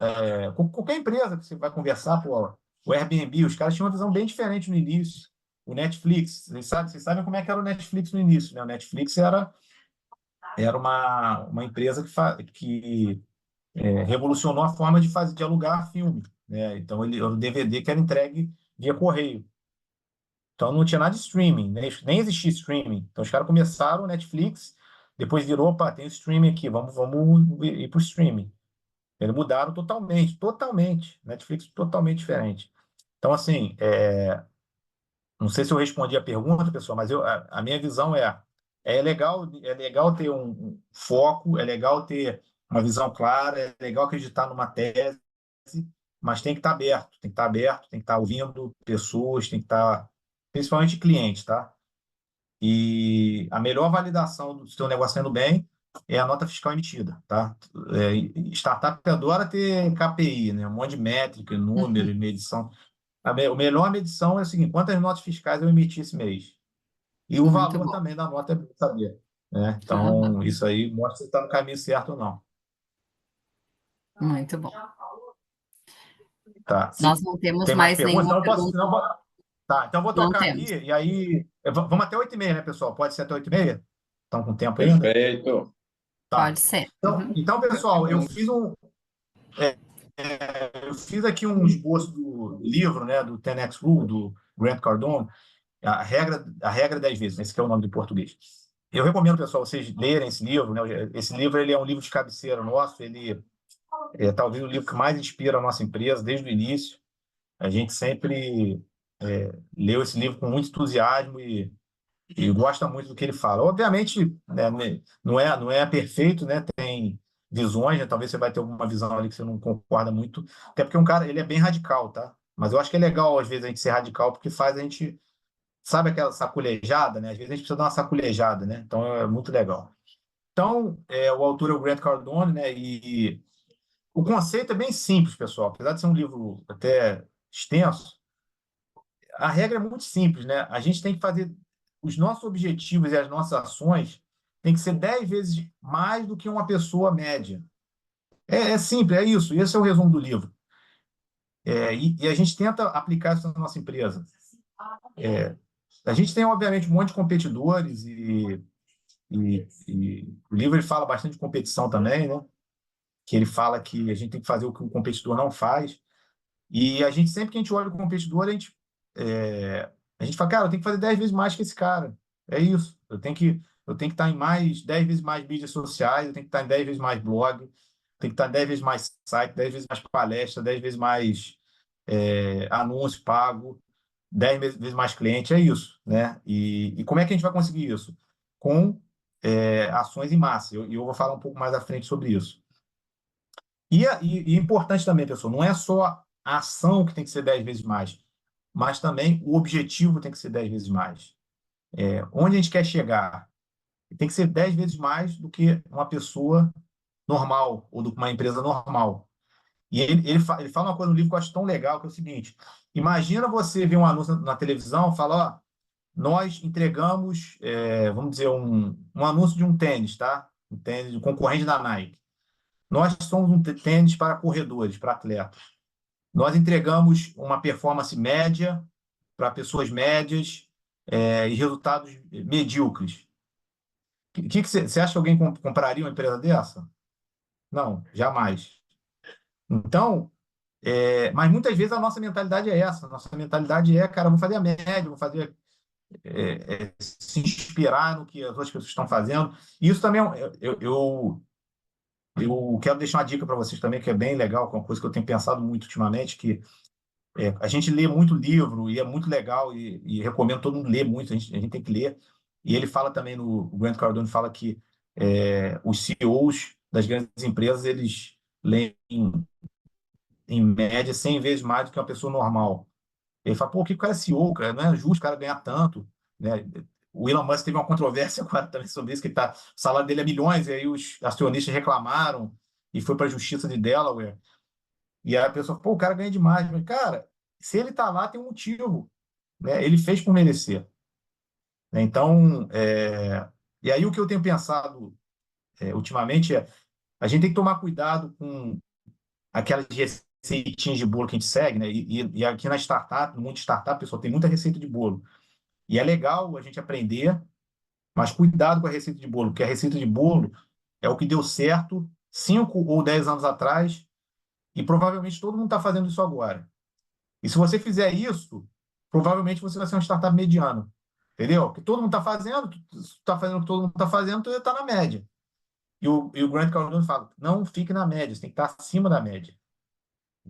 com qualquer empresa que você vai conversar, pô, o Airbnb, os caras tinham uma visão bem diferente no início. O Netflix, vocês sabem como é que era o Netflix no início, né? O Netflix era uma empresa que revolucionou a forma de alugar filme, né? Então, o DVD que era entregue via correio. Então, não tinha nada de streaming, nem existia streaming. Então, os caras começaram o Netflix, depois virou, opa, tem o streaming aqui, vamos ir para o streaming. Eles mudaram totalmente. Netflix totalmente diferente. Então, assim, não sei se eu respondi a pergunta, pessoal, mas a minha visão é legal ter um foco, é legal ter uma visão clara, é legal acreditar numa tese, mas tem que estar aberto, tem que estar ouvindo pessoas, tem que estar, principalmente clientes, tá? E a melhor validação do seu negócio indo bem é a nota fiscal emitida, tá? Startup adora ter KPI, né? Um monte de métrica, número e medição. A melhor medição é o seguinte: quantas notas fiscais eu emiti esse mês? E o Muito valor bom. também da nota é bom saber, né? Aham, Então, isso aí mostra se está no caminho certo ou não. muito bom. Tá. Nós não temos Tem mais mais perguntas? nenhuma Então, eu posso, pergunta. tá, então eu vou Não tocar temos. aqui e aí. Vamos até 8h30, né, pessoal? Pode ser até 8h30? Estão com tempo ainda? Perfeito. Tá. Pode ser. Então, pessoal, eu fiz aqui um esboço do livro, né, do 10X Rule, do Grant Cardone, a regra 10 vezes, esse que é o nome do português. Eu recomendo, pessoal, vocês lerem esse livro, né? Esse livro ele é um livro de cabeceira nosso, ele é talvez o livro que mais inspira a nossa empresa desde o início. A gente sempre leu esse livro com muito entusiasmo e gosta muito do que ele fala. Obviamente, né, não é perfeito, né? Tem visões, né? Talvez você vai ter alguma visão ali que você não concorda muito, até porque um cara, ele é bem radical, tá? Mas eu acho que é legal, às vezes, a gente ser radical, porque faz a gente, sabe aquela saculejada, né? Às vezes a gente precisa dar uma saculejada, né? Então, é muito legal. Então, o autor é o Grant Cardone, né? E o conceito é bem simples, pessoal. Apesar de ser um livro até extenso, a regra é muito simples, né? A gente tem que fazer os nossos objetivos e as nossas ações tem que ser 10 vezes mais do que uma pessoa média. É simples, é isso. Esse é o resumo do livro. E a gente tenta aplicar isso na nossa empresa. A gente tem, obviamente, um monte de competidores e o livro ele fala bastante de competição também, né? Que ele fala que a gente tem que fazer o que o competidor não faz. E a gente, sempre que a gente olha o competidor, a gente fala, cara, eu tenho que fazer 10 vezes mais que esse cara. É isso. Eu tenho que estar em 10 vezes mais mídias sociais, eu tenho que estar em 10 vezes mais blog, eu tenho que estar em 10 vezes mais site, 10 vezes mais palestra, 10 vezes mais anúncio pago, 10 vezes mais cliente, é isso, né? E como é que a gente vai conseguir isso? Com ações em massa. E eu vou falar um pouco mais à frente sobre isso. E importante também, pessoal, não é só a ação que tem que ser 10 vezes mais, mas também o objetivo tem que ser 10 vezes mais. Onde a gente quer chegar? Tem que ser 10 vezes mais do que uma pessoa normal ou do que uma empresa normal. E ele fala uma coisa no livro que eu acho tão legal, que é o seguinte: imagina você ver um anúncio na televisão e falar, ó, nós entregamos, vamos dizer, um anúncio de um tênis, tá? Um tênis, um concorrente da Nike. Nós somos um tênis para corredores, para atletas. Nós entregamos uma performance média para pessoas médias e resultados medíocres. Que você acha que alguém compraria uma empresa dessa? Não, jamais. Então, mas muitas vezes a nossa mentalidade é essa. A nossa mentalidade é, cara, vou fazer a média, vou fazer se inspirar no que as outras pessoas estão fazendo. E isso também, eu quero deixar uma dica para vocês também, que é bem legal, que é uma coisa que eu tenho pensado muito ultimamente, que a gente lê muito livro e é muito legal e recomendo todo mundo ler muito, a gente tem que ler. E ele fala também, o Grant Cardone fala que os CEOs das grandes empresas, eles leem em média 100 vezes mais do que uma pessoa normal. Ele fala, pô, o que o cara é CEO, cara? Não é justo o cara ganhar tanto, né? O Elon Musk teve uma controvérsia agora também sobre isso, que o salário dele é milhões, e aí os acionistas reclamaram e foi para a Justiça de Delaware. E aí a pessoa, pô, o cara ganha demais. Mas, cara, se ele está lá, tem um motivo, né? Ele fez por merecer. Né? Então, e aí o que eu tenho pensado ultimamente a gente tem que tomar cuidado com aquelas receitinhas de bolo que a gente segue, né? E aqui na startup, no mundo de startup, pessoal, tem muita receita de bolo. E é legal a gente aprender, mas cuidado com a receita de bolo, porque a receita de bolo é o que deu certo 5 ou 10 anos atrás e provavelmente todo mundo está fazendo isso agora. E se você fizer isso, provavelmente você vai ser uma startup mediana. Entendeu? Porque todo mundo está fazendo, tu está fazendo o que todo mundo está fazendo, tu está na média. E o Grant Cardone fala, não fique na média, você tem que estar acima da média.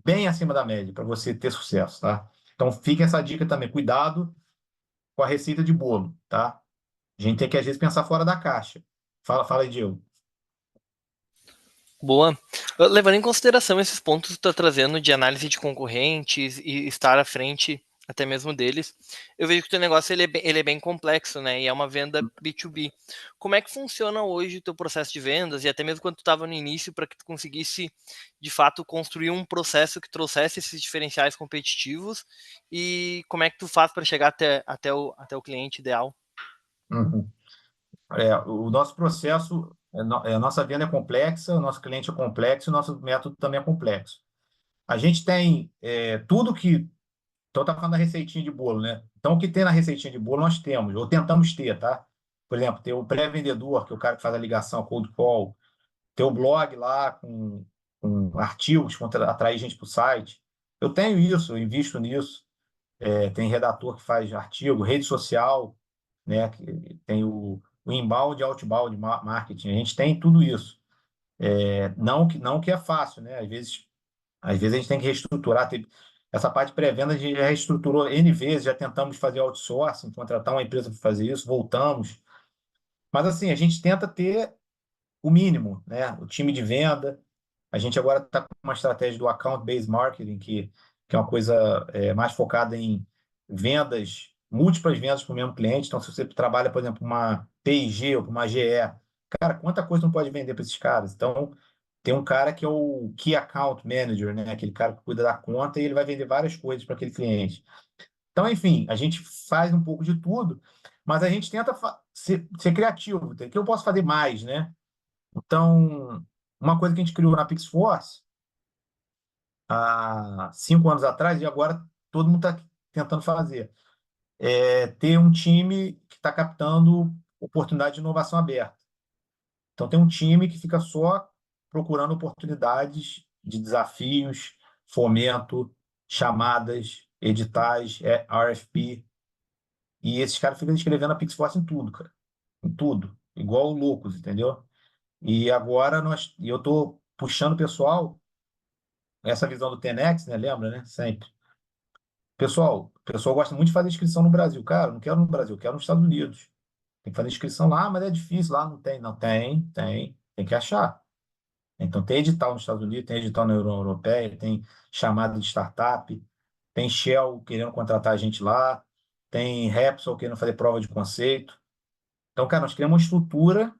Bem acima da média, para você ter sucesso, tá? Então, fica essa dica também. Cuidado com a receita de bolo, tá? A gente tem que, às vezes, pensar fora da caixa. Fala aí, Diego. Boa. Levando em consideração esses pontos que tu está trazendo de análise de concorrentes e estar à frente até mesmo deles, eu vejo que o teu negócio ele é bem complexo, né? E é uma venda B2B. Como é que funciona hoje o teu processo de vendas e até mesmo quando tu estava no início para que tu conseguisse, de fato, construir um processo que trouxesse esses diferenciais competitivos e como é que tu faz para chegar até o cliente ideal? Uhum. O nosso processo, a nossa venda é complexa, o nosso cliente é complexo, o nosso método também é complexo. A gente tem tudo que. Então, tá falando da receitinha de bolo, né? Então, o que tem na receitinha de bolo, nós temos, ou tentamos ter, tá? Por exemplo, ter o pré-vendedor, que é o cara que faz a ligação, cold call, ter o blog lá com artigos para atrair gente para o site. Eu tenho isso, eu invisto nisso. Tem redator que faz artigo, rede social, né? Tem o inbound e outbound marketing. A gente tem tudo isso. Não que é fácil, né? Às vezes a gente tem que reestruturar. Essa parte de pré-venda a gente já reestruturou N vezes, já tentamos fazer outsourcing, contratar uma empresa para fazer isso, voltamos. Mas assim, a gente tenta ter o mínimo, né? O time de venda. A gente agora está com uma estratégia do account-based marketing, que é uma coisa mais focada em vendas, múltiplas vendas para o mesmo cliente. Então, se você trabalha, por exemplo, uma P&G ou uma GE, cara, quanta coisa não pode vender para esses caras? Então, tem um cara que é o Key Account Manager, né? Aquele cara que cuida da conta e ele vai vender várias coisas para aquele cliente. Então, enfim, a gente faz um pouco de tudo, mas a gente tenta ser criativo. O que eu posso fazer mais, né? Então, uma coisa que a gente criou na PixForce há 5 anos atrás e agora todo mundo está tentando fazer. ter um time que está captando oportunidade de inovação aberta. Então, tem um time que fica só procurando oportunidades de desafios, fomento, chamadas, editais, RFP. E esses caras ficam escrevendo a PixForce em tudo, cara. Em tudo. Igual loucos, entendeu? E agora eu estou puxando o pessoal, essa visão do Tenex, né? Lembra, né? Sempre. Pessoal, o pessoal gosta muito de fazer inscrição no Brasil. Cara, não quero no Brasil, quero nos Estados Unidos. Tem que fazer inscrição lá, mas é difícil, lá não tem. Não tem, tem que achar. Então, tem edital nos Estados Unidos, tem edital na União Europeia, tem chamada de startup, tem Shell querendo contratar a gente lá, tem Repsol querendo fazer prova de conceito. Então, cara, nós criamos uma estrutura,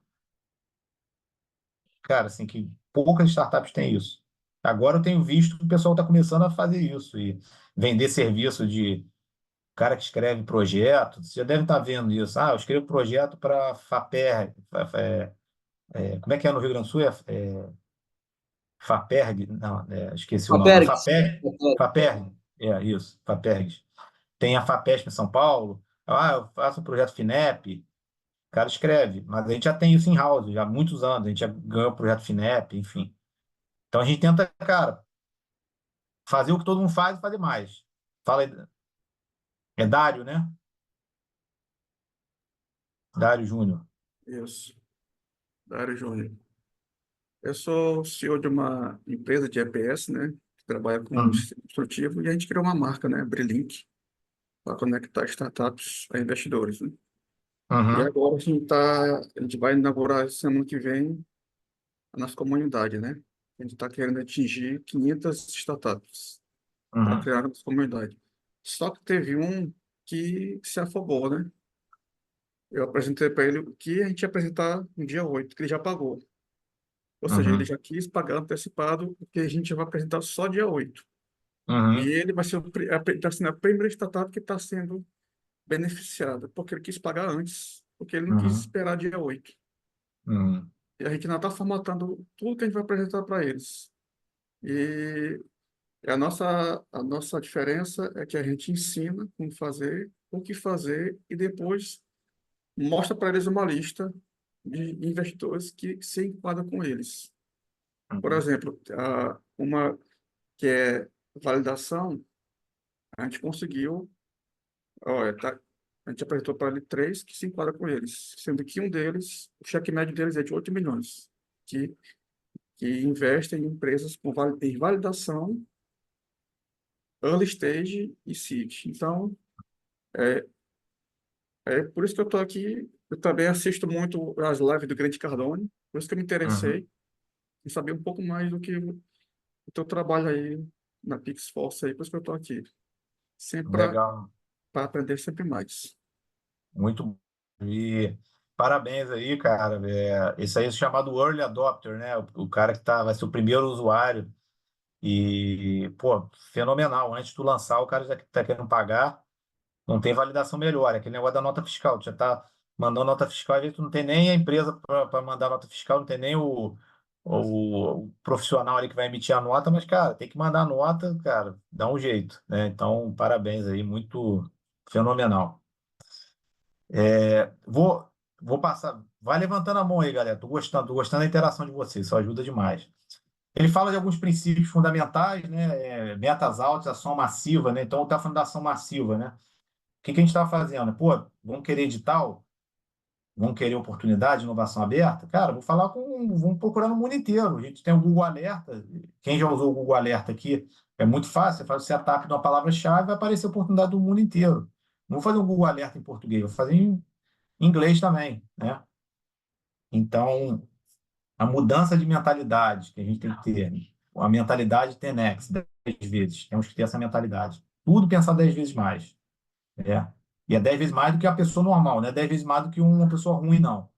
cara, assim, que poucas startups têm isso. Agora eu tenho visto que o pessoal está começando a fazer isso e vender serviço de cara que escreve projeto. Você já deve estar vendo isso. Ah, eu escrevo projeto para FAPERG. Como é que é no Rio Grande do Sul? FAPERG? Não, esqueci o nome. Apergs. FAPERG. É, isso, FAPERG. Tem a FAPESP em São Paulo. Ah, eu faço um projeto FINEP. O cara escreve. Mas a gente já tem isso em house, já há muitos anos. A gente já ganhou o projeto FINEP, enfim. Então a gente tenta, cara, fazer o que todo mundo faz e fazer mais. Fala aí. É Dário, né? Dário Júnior. Isso, Dário Júnior. Eu sou CEO de uma empresa de EPS, né? Que trabalha com Uhum. sistema construtivo e a gente criou uma marca, né? Brilink, para conectar startups a investidores, né? E Uhum. agora a gente vai inaugurar semana que vem a nossa comunidade, né? A gente está querendo atingir 500 startups para Uhum. criar a nossa comunidade. Só que teve um que se afogou, né? Eu apresentei para ele o que a gente ia apresentar no dia 8 que ele já pagou. Ou seja, ele Uhum. já quis pagar antecipado, porque a gente vai apresentar só dia 8. E Uhum. ele vai ser tá sendo a primeira startup que está sendo beneficiada, porque ele quis pagar antes, porque ele não quis Uhum. esperar dia 8. Uhum. E a gente ainda está formatando tudo que a gente vai apresentar para eles. E a nossa diferença é que a gente ensina como fazer, o que fazer, e depois mostra para eles uma lista de investidores que se enquadra com eles. Por Uhum. exemplo, uma que é validação, a gente conseguiu, olha, a gente apresentou para ele três que se enquadram com eles, sendo que um deles, o cheque médio deles é de 8 milhões, que, que investem em empresas em validação, early stage e seed. Então, é, é por isso que eu estou aqui. Eu também assisto muito as lives do Grande Cardone, por isso que eu me Uhum. interessei em saber um pouco mais do que o teu trabalho aí na PixForce aí, por isso que eu estou aqui. Sempre Legal. para aprender sempre mais. Muito bom. E parabéns aí, cara. Esse aí é chamado Early Adopter, né? O cara que vai ser o primeiro usuário. E, pô, fenomenal. Antes de tu lançar, o cara já está querendo pagar. Não tem validação melhor. É aquele negócio da nota fiscal. Tu já está mandando nota fiscal, às vezes tu não tem nem a empresa para mandar nota fiscal, não tem nem o profissional ali que vai emitir a nota, mas, cara, tem que mandar a nota, cara, dá um jeito, né? Então, parabéns aí, muito fenomenal. Vou passar. Vai levantando a mão aí, galera. Tô gostando da interação de vocês, isso ajuda demais. Ele fala de alguns princípios fundamentais, né? Metas altas, ação massiva, né? Então, está falando da ação massiva, né? O que a gente está fazendo? Pô, vamos querer edital? Vamos querer oportunidade, inovação aberta? Cara, vamos procurar no mundo inteiro. A gente tem o Google Alerta. Quem já usou o Google Alerta aqui, é muito fácil. Você faz o setup de uma palavra-chave, vai aparecer oportunidade do mundo inteiro. Não vou fazer um Google Alerta em português, vou fazer em inglês também, né? Então, a mudança de mentalidade que a gente tem que ter, a mentalidade 10x, 10 vezes, temos que ter essa mentalidade. Tudo pensar 10 vezes mais, né? E é 10 vezes mais do que a pessoa normal, não é 10 vezes mais do que uma pessoa ruim, não.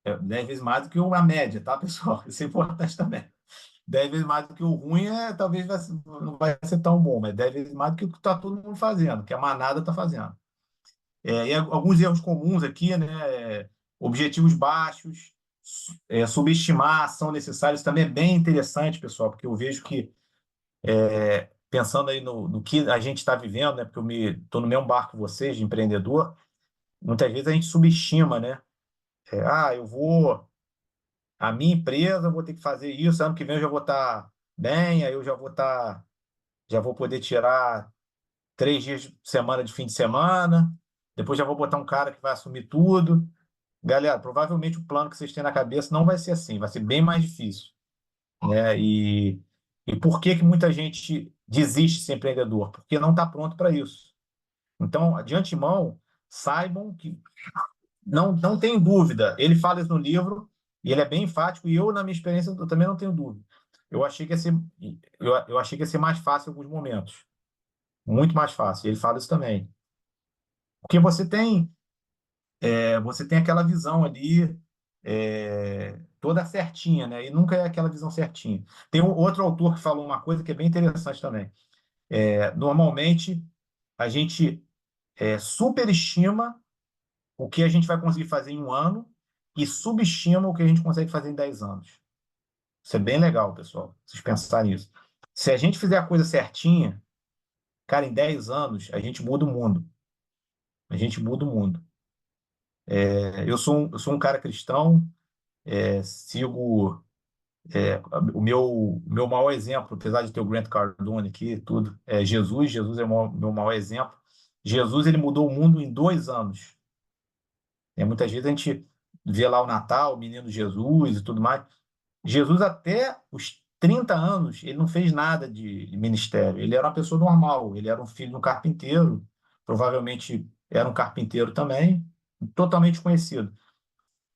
É 10 vezes mais do que a média, tá, pessoal? Isso é importante também. 10 vezes mais do que o ruim talvez não vai ser tão bom, mas 10 vezes mais do que o que está todo mundo fazendo, que a manada está fazendo. E alguns erros comuns aqui, né? Objetivos baixos, subestimar a ação necessária, isso também é bem interessante, pessoal, porque eu vejo que pensando aí no que a gente está vivendo, né? Porque eu estou no mesmo barco que vocês, de empreendedor, muitas vezes a gente subestima, né? A minha empresa, eu vou ter que fazer isso, ano que vem eu já vou estar bem, aí eu já vou poder tirar 3 dias de semana de fim de semana, depois já vou botar um cara que vai assumir tudo. Galera, provavelmente o plano que vocês têm na cabeça não vai ser assim, vai ser bem mais difícil, né? E por que que muita gente desiste de ser empreendedor? Porque não está pronto para isso. Então, de antemão, saibam que não tem dúvida. Ele fala isso no livro e ele é bem enfático e eu, na minha experiência, eu também não tenho dúvida. Eu achei que ia ser mais fácil em alguns momentos, muito mais fácil. Ele fala isso também. Porque você tem aquela visão ali toda certinha, né? E nunca é aquela visão certinha. Tem outro autor que falou uma coisa que é bem interessante também. Normalmente, a gente superestima o que a gente vai conseguir fazer em um ano e subestima o que a gente consegue fazer em 10 anos. Isso é bem legal, pessoal, vocês pensarem nisso. Se a gente fizer a coisa certinha, cara, em 10 anos, a gente muda o mundo. A gente muda o mundo. Eu sou um cara cristão, sigo o meu maior exemplo, apesar de ter o Grant Cardone aqui e tudo, é Jesus. Jesus é o meu maior exemplo. Jesus, ele mudou o mundo em 2 anos. Muitas vezes a gente vê lá o Natal, o menino Jesus e tudo mais. Jesus, até os 30 anos, ele não fez nada de ministério. Ele era uma pessoa normal, ele era um filho de um carpinteiro, provavelmente era um carpinteiro também, totalmente conhecido.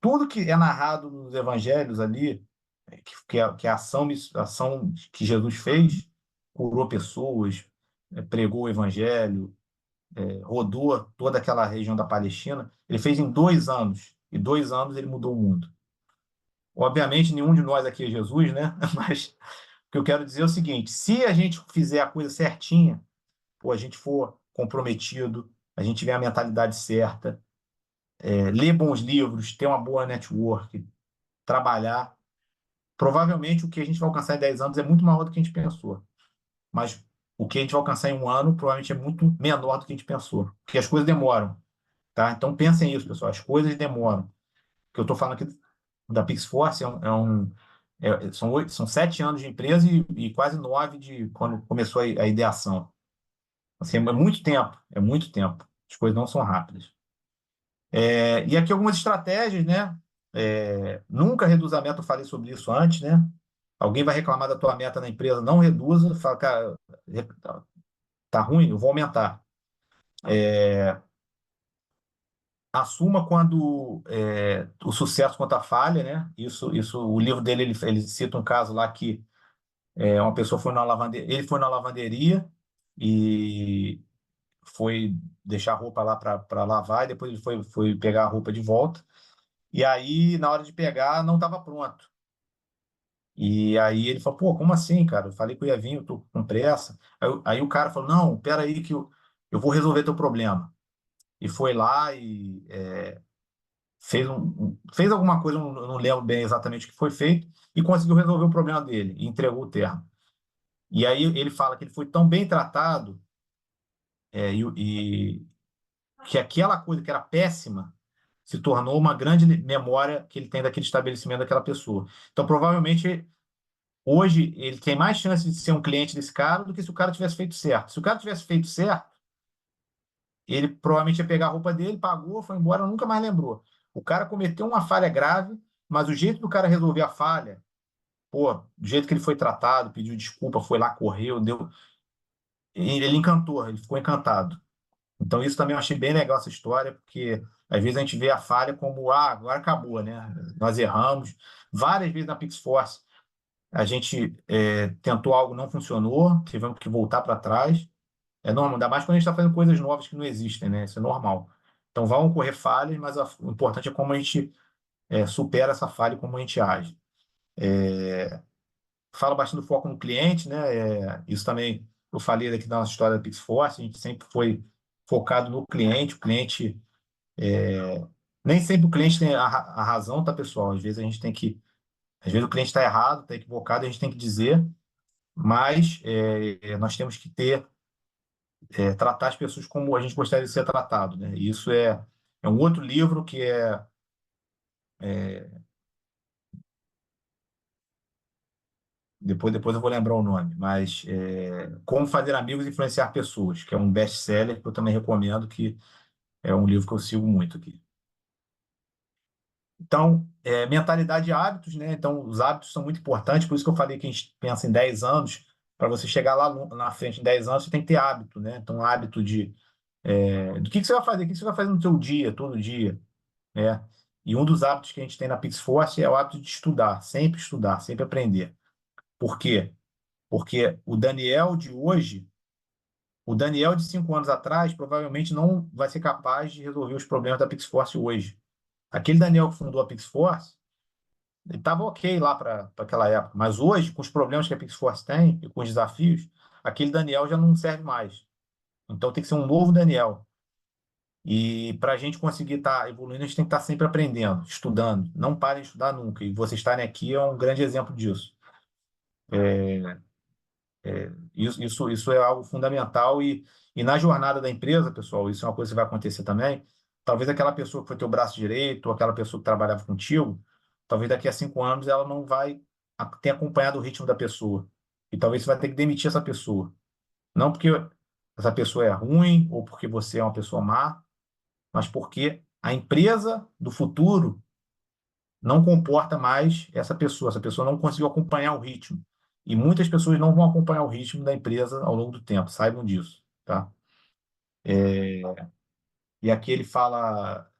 Tudo que é narrado nos evangelhos ali, que a ação que Jesus fez, curou pessoas, pregou o evangelho, rodou toda aquela região da Palestina, ele fez em 2 anos. E 2 anos ele mudou o mundo. Obviamente, nenhum de nós aqui é Jesus, né? Mas o que eu quero dizer é o seguinte: se a gente fizer a coisa certinha, ou a gente for comprometido, a gente tiver a mentalidade certa, ler bons livros, ter uma boa network, trabalhar, provavelmente o que a gente vai alcançar em 10 anos é muito maior do que a gente pensou. Mas o que a gente vai alcançar em um ano provavelmente é muito menor do que a gente pensou. Porque as coisas demoram, tá? Então pensem nisso, pessoal. As coisas demoram. O que eu estou falando aqui da PixForce são 7 anos de empresa e quase 9 de quando começou a ideação. Assim, é muito tempo, é muito tempo. As coisas não são rápidas. E aqui algumas estratégias, né? Nunca reduza a meta, eu falei sobre isso antes, né? Alguém vai reclamar da tua meta na empresa, não reduza, fala, cara, tá ruim, eu vou aumentar. Assuma quando o sucesso quanto a falha, né? O livro dele, ele cita um caso lá que uma pessoa foi na lavanderia, ele foi na lavanderia e foi deixar a roupa lá para lavar, e depois ele foi pegar a roupa de volta, e aí, na hora de pegar, não estava pronto. E aí ele falou, pô, como assim, cara? Eu falei que eu ia vir, eu tô com pressa. Aí o cara falou, não, peraí que eu vou resolver teu problema. E foi lá e fez alguma coisa, eu não lembro bem exatamente o que foi feito, e conseguiu resolver o problema dele, e entregou o terno. E aí ele fala que ele foi tão bem tratado, e que aquela coisa que era péssima se tornou uma grande memória que ele tem daquele estabelecimento daquela pessoa. Então, provavelmente, hoje, ele tem mais chance de ser um cliente desse cara do que se o cara tivesse feito certo. Se o cara tivesse feito certo, ele provavelmente ia pegar a roupa dele, pagou, foi embora, nunca mais lembrou. O cara cometeu uma falha grave, mas o jeito do cara resolver a falha, pô, do jeito que ele foi tratado, pediu desculpa, foi lá, correu, deu. Ele encantou, ele ficou encantado. Então, isso também eu achei bem legal essa história, porque às vezes a gente vê a falha como, agora acabou, né? Nós erramos. Várias vezes na PixForce a gente tentou algo, não funcionou, tivemos que voltar para trás. É normal, ainda mais quando a gente está fazendo coisas novas que não existem, né? Isso é normal. Então, vão ocorrer falhas, mas o importante é como a gente supera essa falha e como a gente age. Fala bastante do foco no cliente, né? Isso também eu falei aqui na nossa história da PixForce, a gente sempre foi focado no cliente. O cliente, nem sempre o cliente tem a razão, tá, pessoal? Às vezes o cliente está errado, está equivocado, a gente tem que dizer, mas nós temos que tratar as pessoas como a gente gostaria de ser tratado, né? E isso é um outro livro que depois eu vou lembrar o nome, mas Como Fazer Amigos e Influenciar Pessoas, que é um best-seller que eu também recomendo, que é um livro que eu sigo muito aqui. Então, mentalidade e hábitos, né? Então, os hábitos são muito importantes, por isso que eu falei que a gente pensa em 10 anos. Para você chegar lá na frente em 10 anos, você tem que ter hábito, né? Então, hábito do que você vai fazer, o que você vai fazer no seu dia, todo dia, né? E um dos hábitos que a gente tem na Pixforce é o hábito de estudar, sempre aprender. Por quê? Porque o Daniel de 5 anos atrás, provavelmente não vai ser capaz de resolver os problemas da Pixforce hoje. Aquele Daniel que fundou a Pixforce, ele estava ok lá para aquela época, mas hoje, com os problemas que a Pixforce tem e com os desafios, aquele Daniel já não serve mais. Então tem que ser um novo Daniel. E para a gente conseguir estar evoluindo, a gente tem que estar sempre aprendendo, estudando. Não parem de estudar nunca. E vocês estarem aqui é um grande exemplo disso. Isso é algo fundamental. E na jornada da empresa, pessoal, isso é uma coisa que vai acontecer também. Talvez aquela pessoa que foi teu braço direito, ou aquela pessoa que trabalhava contigo, talvez daqui a 5 anos ela não vai ter acompanhado o ritmo da pessoa. E talvez você vai ter que demitir essa pessoa. Não porque essa pessoa é ruim ou porque você é uma pessoa má, mas porque a empresa do futuro não comporta mais essa pessoa não conseguiu acompanhar o ritmo. E muitas pessoas não vão acompanhar o ritmo da empresa ao longo do tempo, saibam disso, tá? E aqui ele fala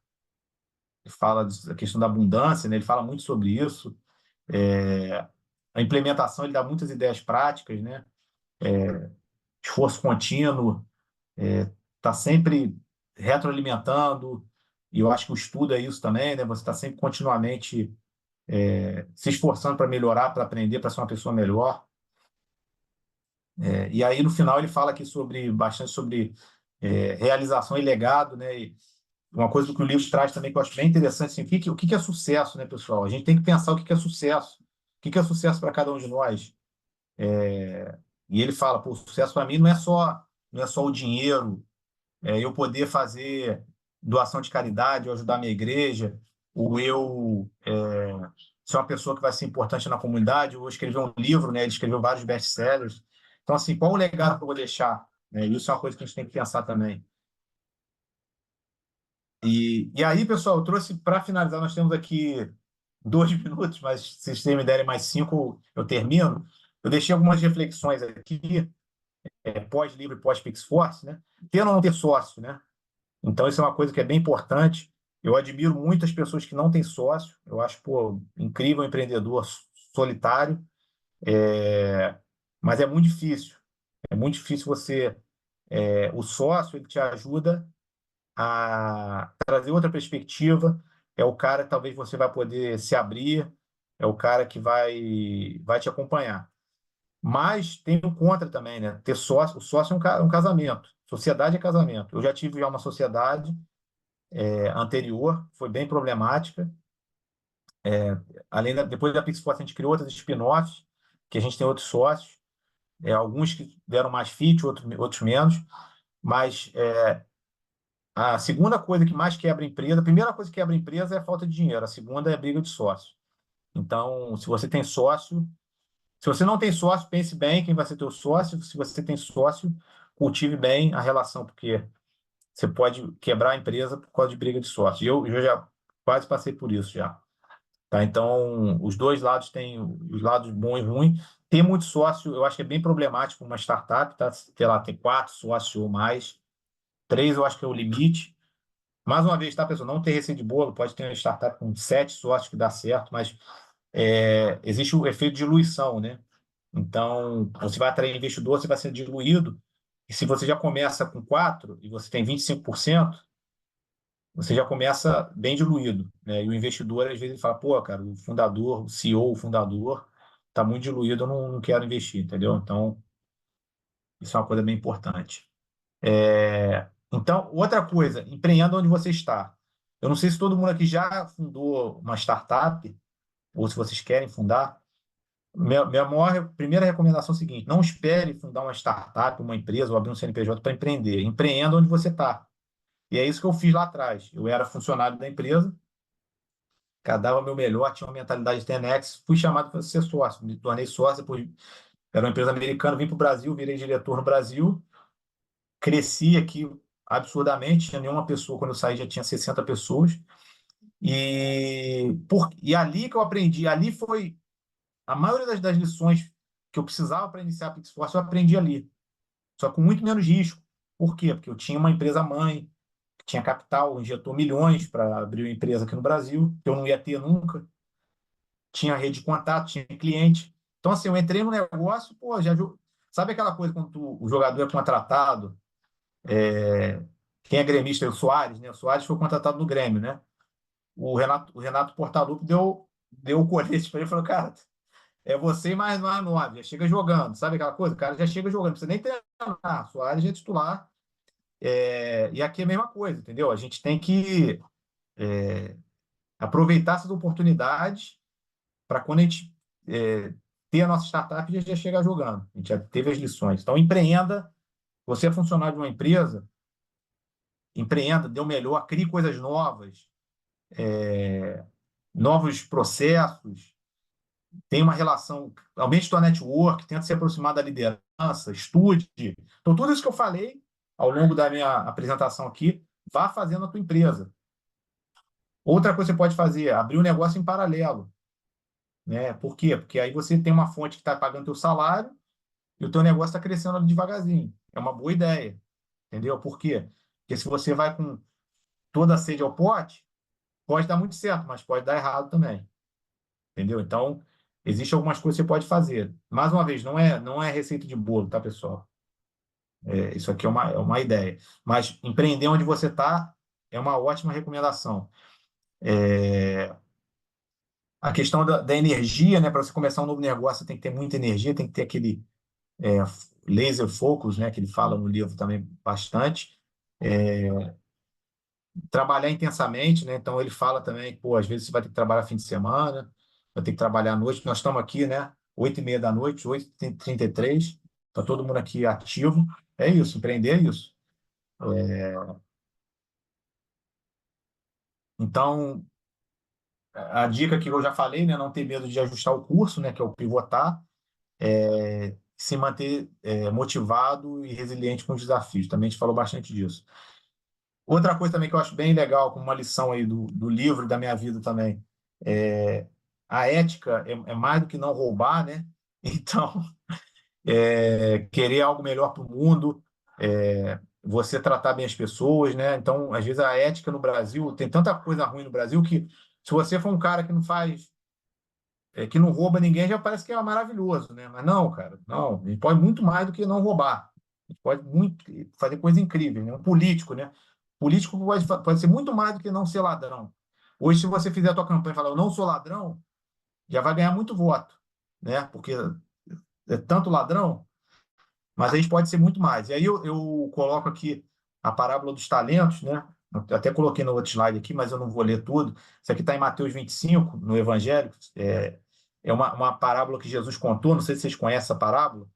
da questão da abundância, né? Ele fala muito sobre isso. A implementação, ele dá muitas ideias práticas, né? Esforço contínuo, tá sempre retroalimentando, e eu acho que o estudo é isso também, né? Você está sempre continuamente se esforçando para melhorar, para aprender, para ser uma pessoa melhor. E aí, no final, ele fala aqui bastante sobre realização e legado, né? E uma coisa que o livro traz também que eu acho bem interessante, assim, o que é sucesso, né, pessoal? A gente tem que pensar o que é sucesso. O que é sucesso para cada um de nós? E ele fala, pô, o sucesso para mim não é só o dinheiro, eu poder fazer doação de caridade, ou ajudar a minha igreja, ou eu ser uma pessoa que vai ser importante na comunidade, ou escrever um livro, né? Ele escreveu vários best-sellers. Então, assim, qual o legado que eu vou deixar? Isso é uma coisa que a gente tem que pensar também. E aí, pessoal, eu trouxe para finalizar, nós temos aqui 2 minutos, mas se vocês me derem mais 5, eu termino. Eu deixei algumas reflexões aqui, pós-livro e pós-Pixforce, né? Ter ou não ter sócio, né? Então, isso é uma coisa que é bem importante. Eu admiro muitas pessoas que não têm sócio. Eu acho, pô, incrível empreendedor solitário, mas é muito difícil. É muito difícil o sócio, ele te ajuda a trazer outra perspectiva. É o cara que talvez você vai poder se abrir, é o cara que vai te acompanhar. Mas tem o contra também, né? Ter sócio, o sócio é um casamento. Sociedade é casamento. Eu já tive uma sociedade anterior, foi bem problemática. Depois da Pixforce, a gente criou outras spin-offs, que a gente tem outros sócios, alguns que deram mais fit, outros menos. Mas a segunda coisa que mais quebra a empresa, a primeira coisa que quebra a empresa é a falta de dinheiro, a segunda é a briga de sócio. Então, se você tem sócio, se você não tem sócio, pense bem quem vai ser teu sócio. Se você tem sócio, cultive bem a relação, porque você pode quebrar a empresa por causa de briga de sócio. Eu já quase passei por isso já. Tá? Então, os dois lados têm os lados bom e ruim. Ter muito sócio, eu acho que é bem problemático uma startup, tá? Ter 4 sócios ou mais. 3 eu acho que é o limite. Mais uma vez, tá, pessoal? Não ter receita de bolo, pode ter uma startup com 7 sócios que dá certo, mas existe o efeito de diluição, né? Então, você vai atrair investidor, você vai ser diluído, e se você já começa com 4 e você tem 25%, você já começa bem diluído, né? E o investidor, às vezes, ele fala, pô, cara, o fundador, o CEO, o fundador, está muito diluído, eu não quero investir, entendeu? Então, isso é uma coisa bem importante. Então, outra coisa, empreenda onde você está. Eu não sei se todo mundo aqui já fundou uma startup, ou se vocês querem fundar, Primeira recomendação é a seguinte: não espere fundar uma startup, uma empresa ou abrir um CNPJ para empreender. Empreenda onde você está. E é isso que eu fiz lá atrás. Eu era funcionário da empresa, dava meu melhor, tinha uma mentalidade de 10x, fui chamado para ser sócio, me tornei sócio, depois era uma empresa americana, vim para o Brasil, virei diretor no Brasil, cresci aqui absurdamente, tinha nenhuma pessoa, quando eu saí já tinha 60 pessoas, e ali que eu aprendi, ali foi a maioria das lições que eu precisava para iniciar a PixForce, eu aprendi ali, só com muito menos risco. Por quê? Porque eu tinha uma empresa mãe, que tinha capital, injetou milhões para abrir uma empresa aqui no Brasil, que eu não ia ter nunca, tinha rede de contato, tinha cliente. Então, assim, eu entrei no negócio, pô, sabe aquela coisa quando o jogador é contratado, quem é gremista é o Soares, né? O Soares foi contratado no Grêmio, né? O Renato Portaluppi deu o colete para ele e falou, cara, é você e mais 9, já chega jogando, sabe aquela coisa? O cara já chega jogando, não precisa nem treinar, Soares já é titular. E aqui é a mesma coisa, entendeu? A gente tem que aproveitar essas oportunidades para quando a gente ter a nossa startup, já chega jogando. A gente já teve as lições. Então, empreenda. Você é funcionário de uma empresa, empreenda, dê o melhor, crie coisas novas, novos processos, tem uma relação, aumente sua network, tenta se aproximar da liderança, estude. Então, tudo isso que eu falei ao longo da minha apresentação aqui, vá fazendo a tua empresa. Outra coisa que você pode fazer, abrir um negócio em paralelo, né? Por quê? Porque aí você tem uma fonte que está pagando teu salário e o teu negócio está crescendo ali devagarzinho. É uma boa ideia, entendeu? Por quê? Porque se você vai com toda a sede ao pote, pode dar muito certo, mas pode dar errado também, entendeu? Então, existem algumas coisas que você pode fazer. Mais uma vez, não é receita de bolo, tá, pessoal? Isso aqui é uma ideia. Mas empreender onde você está é uma ótima recomendação. A questão da energia, né? Para você começar um novo negócio, você tem que ter muita energia, tem que ter aquele laser focus, né? Que ele fala no livro também bastante. Trabalhar intensamente, né? Então ele fala também, pô, às vezes você vai ter que trabalhar fim de semana, vai ter que trabalhar à noite. Nós estamos aqui, né? 8h30 da noite, 8h33, está todo mundo aqui ativo. É isso, empreender é isso. Então, a dica que eu já falei, né? Não ter medo de ajustar o curso, né? Que é o pivotar, se manter motivado e resiliente com os desafios. Também a gente falou bastante disso. Outra coisa também que eu acho bem legal, como uma lição aí do livro, da minha vida também, a ética é mais do que não roubar, né? Então, querer algo melhor para o mundo, você tratar bem as pessoas, né? Então, às vezes a ética no Brasil, tem tanta coisa ruim no Brasil que se você for um cara que não faz, que não rouba ninguém, já parece que é maravilhoso, né? Mas não, cara, não. A gente pode muito mais do que não roubar. A gente pode fazer coisas incríveis, né? Um político, né? Político pode ser muito mais do que não ser ladrão. Hoje, se você fizer a tua campanha e falar, eu não sou ladrão, já vai ganhar muito voto, né? Porque é tanto ladrão, mas a gente pode ser muito mais. E aí eu coloco aqui a parábola dos talentos, né? Eu até coloquei no outro slide aqui, mas eu não vou ler tudo. Isso aqui está em Mateus 25, no Evangelho. É uma parábola que Jesus contou, não sei se vocês conhecem essa parábola,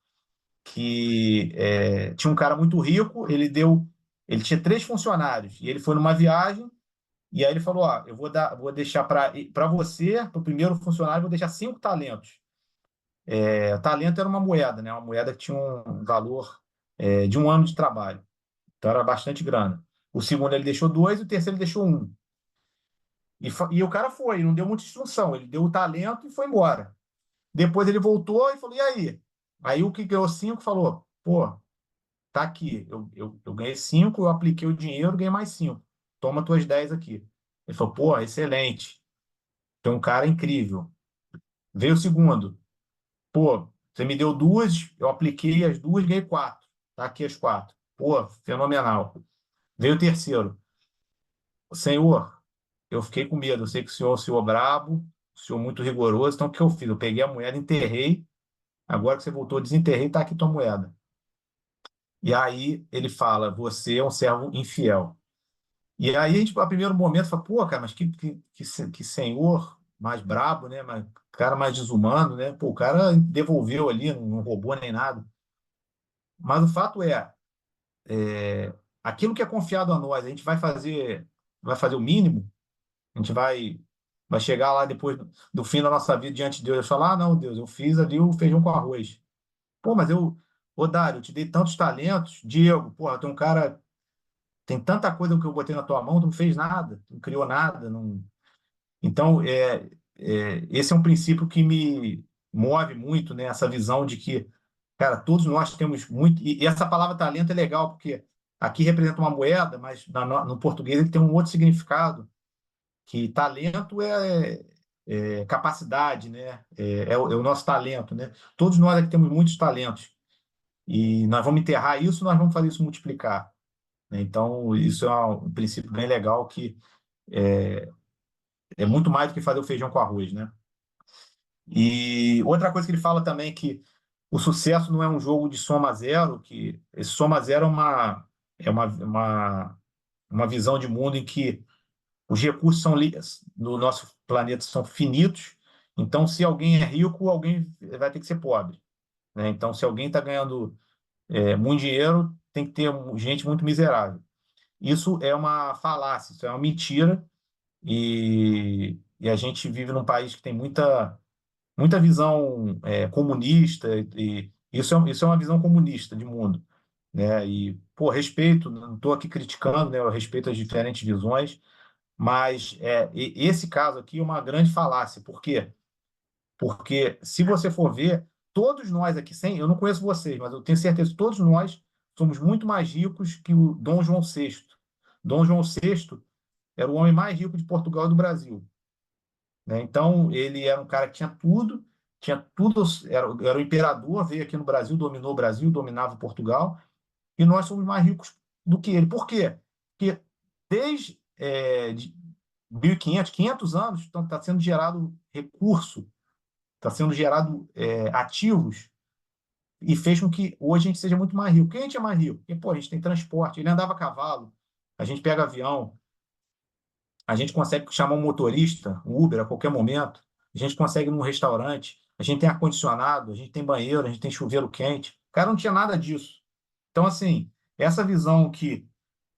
que tinha um cara muito rico, ele tinha 3 funcionários, e ele foi numa viagem, e aí ele falou, eu vou deixar para você, para o primeiro funcionário, vou deixar 5 talentos. Talento era uma moeda, né? Uma moeda que tinha um valor de 1 ano de trabalho. Então era bastante grana. O segundo ele deixou 2, o terceiro ele deixou 1. E o cara foi, não deu muita instrução, ele deu o talento e foi embora. Depois ele voltou e falou, e aí? Aí o que ganhou 5 falou, pô, tá aqui, eu ganhei 5, eu apliquei o dinheiro, ganhei mais 5. Toma tuas 10 aqui. Ele falou, pô, excelente. Tem um cara incrível. Veio o segundo. Pô, você me deu 2, eu apliquei as 2, ganhei 4. Tá aqui as 4. Pô, fenomenal. Veio o terceiro. Senhor, eu fiquei com medo. Eu sei que o senhor é um senhor brabo, o senhor muito rigoroso. Então, o que eu fiz? Eu peguei a moeda, enterrei. Agora que você voltou, desenterrei, tá aqui tua moeda. E aí ele fala, você é um servo infiel. E aí a gente, a primeiro momento, fala, pô, cara, mas que senhor mais brabo, né? Mas cara mais desumano, né? Pô, o cara devolveu ali, não roubou nem nada. Mas o fato aquilo que é confiado a nós, a gente vai fazer o mínimo, a gente vai chegar lá depois do fim da nossa vida diante de Deus e falar, ah, não, Deus, eu fiz ali o feijão com arroz. Pô, mas ô Dário, eu te dei tantos talentos, Diego, porra, tem um cara, tem tanta coisa que eu botei na tua mão, tu não fez nada, tu não criou nada, não. Então, esse é um princípio que me move muito, né? Essa visão de que, cara, todos nós temos muito. E essa palavra talento é legal, porque aqui representa uma moeda, mas no português ele tem um outro significado, que talento é capacidade, né? É o nosso talento, né? Todos nós aqui temos muitos talentos. E nós vamos enterrar isso, nós vamos fazer isso multiplicar, né? Então, isso é um princípio bem legal que é muito mais do que fazer o feijão com arroz, né? E outra coisa que ele fala também é que o sucesso não é um jogo de soma zero, que esse soma zero é uma visão de mundo em que os recursos no nosso planeta são finitos, então se alguém é rico, alguém vai ter que ser pobre, né? Então, se alguém está ganhando muito dinheiro, tem que ter gente muito miserável. Isso é uma falácia, isso é uma mentira, e a gente vive num país que tem muita visão comunista, e isso é uma visão comunista de mundo, né? E, pô, respeito, não estou aqui criticando, né? Eu respeito as diferentes visões, mas esse caso aqui é uma grande falácia. Por quê? Porque, se você for ver, todos nós aqui, eu não conheço vocês, mas eu tenho certeza que todos nós somos muito mais ricos que o Dom João VI. Dom João VI era o homem mais rico de Portugal e do Brasil, né? Então, ele era um cara que tinha tudo, era o imperador, veio aqui no Brasil, dominou o Brasil, dominava Portugal, e nós somos mais ricos do que ele. Por quê? Porque desde de 1500, 500 anos, está sendo gerado recurso, está sendo gerado ativos, e fez com que hoje a gente seja muito mais rico. Por que a gente é mais rico? Porque, pô, a gente tem transporte, ele andava a cavalo, a gente pega avião, a gente consegue chamar um motorista, um Uber, a qualquer momento. A gente consegue ir num restaurante. A gente tem ar-condicionado, a gente tem banheiro, a gente tem chuveiro quente. O cara não tinha nada disso. Então, assim, essa visão que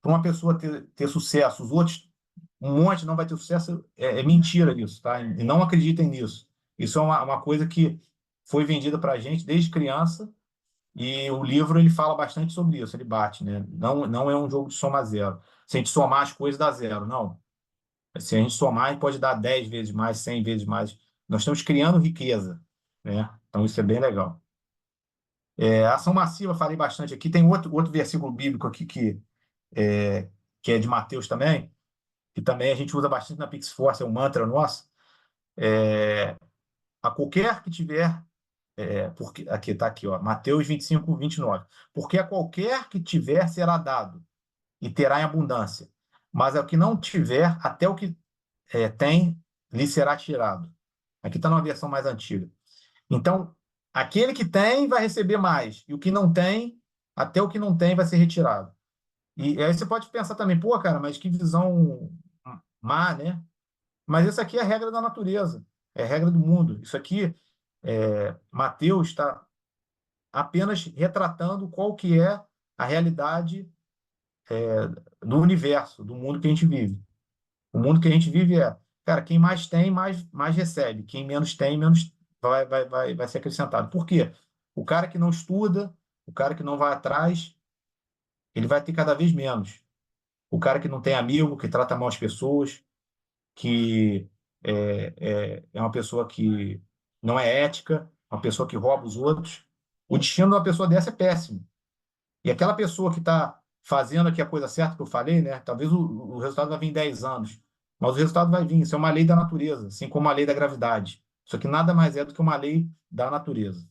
para uma pessoa ter sucesso, os outros, um monte não vai ter sucesso, é mentira isso, tá? E não acreditem nisso. Isso é uma coisa que foi vendida para a gente desde criança, e o livro ele fala bastante sobre isso, ele bate, né? Não, não é um jogo de soma zero. Se a gente somar as coisas, dá zero. Não. Se a gente somar, a gente pode dar 10 vezes mais, 100 vezes mais. Nós estamos criando riqueza, né? Então, isso é bem legal. Ação massiva, falei bastante aqui. Tem outro versículo bíblico aqui que é de Mateus também, que também a gente usa bastante na PixForce, é um mantra nosso. A qualquer que tiver, porque, aqui está aqui, ó, Mateus 25, 29. Porque a qualquer que tiver será dado, e terá em abundância. Mas ao que não tiver, até o que tem, lhe será tirado. Aqui está numa versão mais antiga. Então, aquele que tem vai receber mais, e o que não tem, até o que não tem vai ser retirado. E aí você pode pensar também, pô, cara, mas que visão má, né? Mas isso aqui é a regra da natureza, é a regra do mundo. Isso aqui, Mateus está apenas retratando qual que é a realidade do universo, do mundo que a gente vive. O mundo que a gente vive cara, quem mais tem, mais recebe. Quem menos tem, menos vai ser acrescentado. Por quê? O cara que não estuda, o cara que não vai atrás, ele vai ter cada vez menos. O cara que não tem amigo, que trata mal as pessoas, que é uma pessoa que não é ética, uma pessoa que rouba os outros. O destino de uma pessoa dessa é péssimo. E aquela pessoa que está fazendo aqui a coisa certa que eu falei, né? Talvez o resultado vai vir em 10 anos, mas o resultado vai vir. Isso é uma lei da natureza, assim como a lei da gravidade. Isso aqui nada mais é do que uma lei da natureza.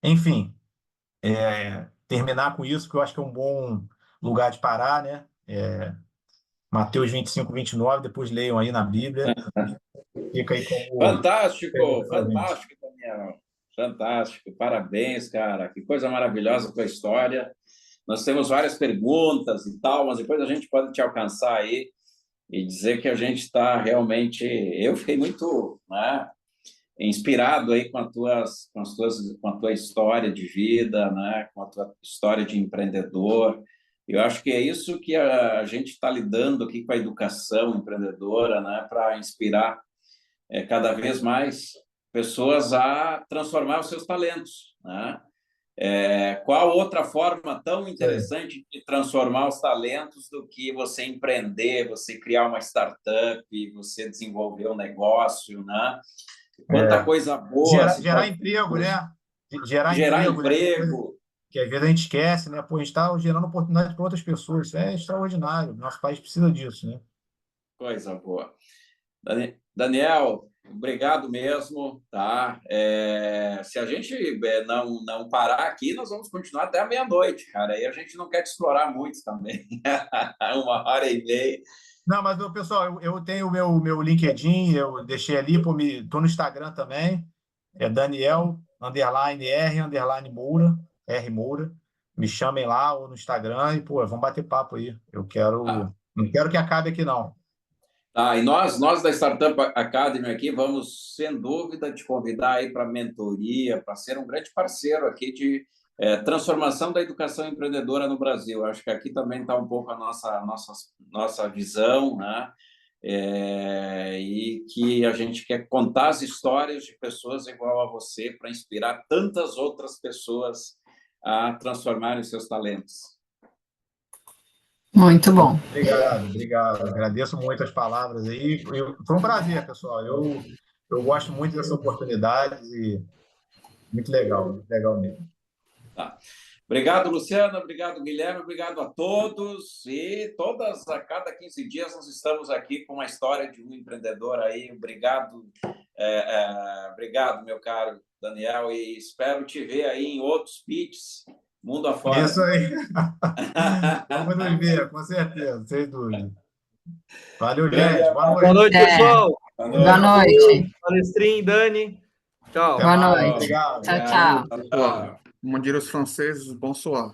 Enfim, terminar com isso, que eu acho que é um bom lugar de parar, né? Mateus 25, 29, depois leiam aí na Bíblia. Fica aí como... Fantástico, fantástico, Daniel. Fantástico, parabéns, cara. Que coisa maravilhosa a tua história. Nós temos várias perguntas e tal, mas depois a gente pode te alcançar aí e dizer que a gente está realmente... Eu fiquei muito, né, inspirado aí com a tua história de vida, né? Com a tua história de empreendedor. Eu acho que é isso que a gente está lidando aqui com a educação empreendedora, né? Para inspirar cada vez mais pessoas a transformar os seus talentos, né? Qual outra forma tão interessante de transformar os talentos do que você empreender, você criar uma startup, você desenvolver um negócio, né? Quanta coisa boa gerar emprego, né? Gerar emprego, né? emprego. Que às vezes a gente esquece, né? Pô, a gente está gerando oportunidade para outras pessoas. Isso é extraordinário. Nosso país precisa disso, né? Coisa boa. Daniel, obrigado mesmo, tá? Se a gente não parar aqui, nós vamos continuar até a meia-noite, cara. E a gente não quer te explorar muito também. 1h30. Não, mas, pessoal, eu tenho o meu LinkedIn, eu deixei ali, estou no Instagram também, é Daniel, _R, _Moura, R Moura. Me chamem lá ou no Instagram e, pô, vamos bater papo aí. Não quero que acabe aqui, não. E nós da Startup Academy aqui vamos, sem dúvida, te convidar aí para mentoria, para ser um grande parceiro aqui de transformação da educação empreendedora no Brasil. Acho que aqui também está um pouco a nossa visão, né? E que a gente quer contar as histórias de pessoas igual a você para inspirar tantas outras pessoas a transformarem seus talentos. Muito bom. Obrigado. Agradeço muito as palavras aí. Foi um prazer, pessoal. Eu gosto muito dessa oportunidade e muito legal mesmo. Tá. Obrigado, Luciana. Obrigado, Guilherme. Obrigado a todos. E a cada 15 dias nós estamos aqui com uma história de um empreendedor aí. Obrigado, meu caro Daniel. E espero te ver aí em outros pitches, mundo afora. Isso aí. Vamos nos ver, com certeza, sem dúvida. Valeu, gente. Boa noite. Boa noite, pessoal. Boa noite. Palestrinho, Dani. Tchau. Boa noite. Obrigado. Tchau. Como diriam os franceses, bonsoir.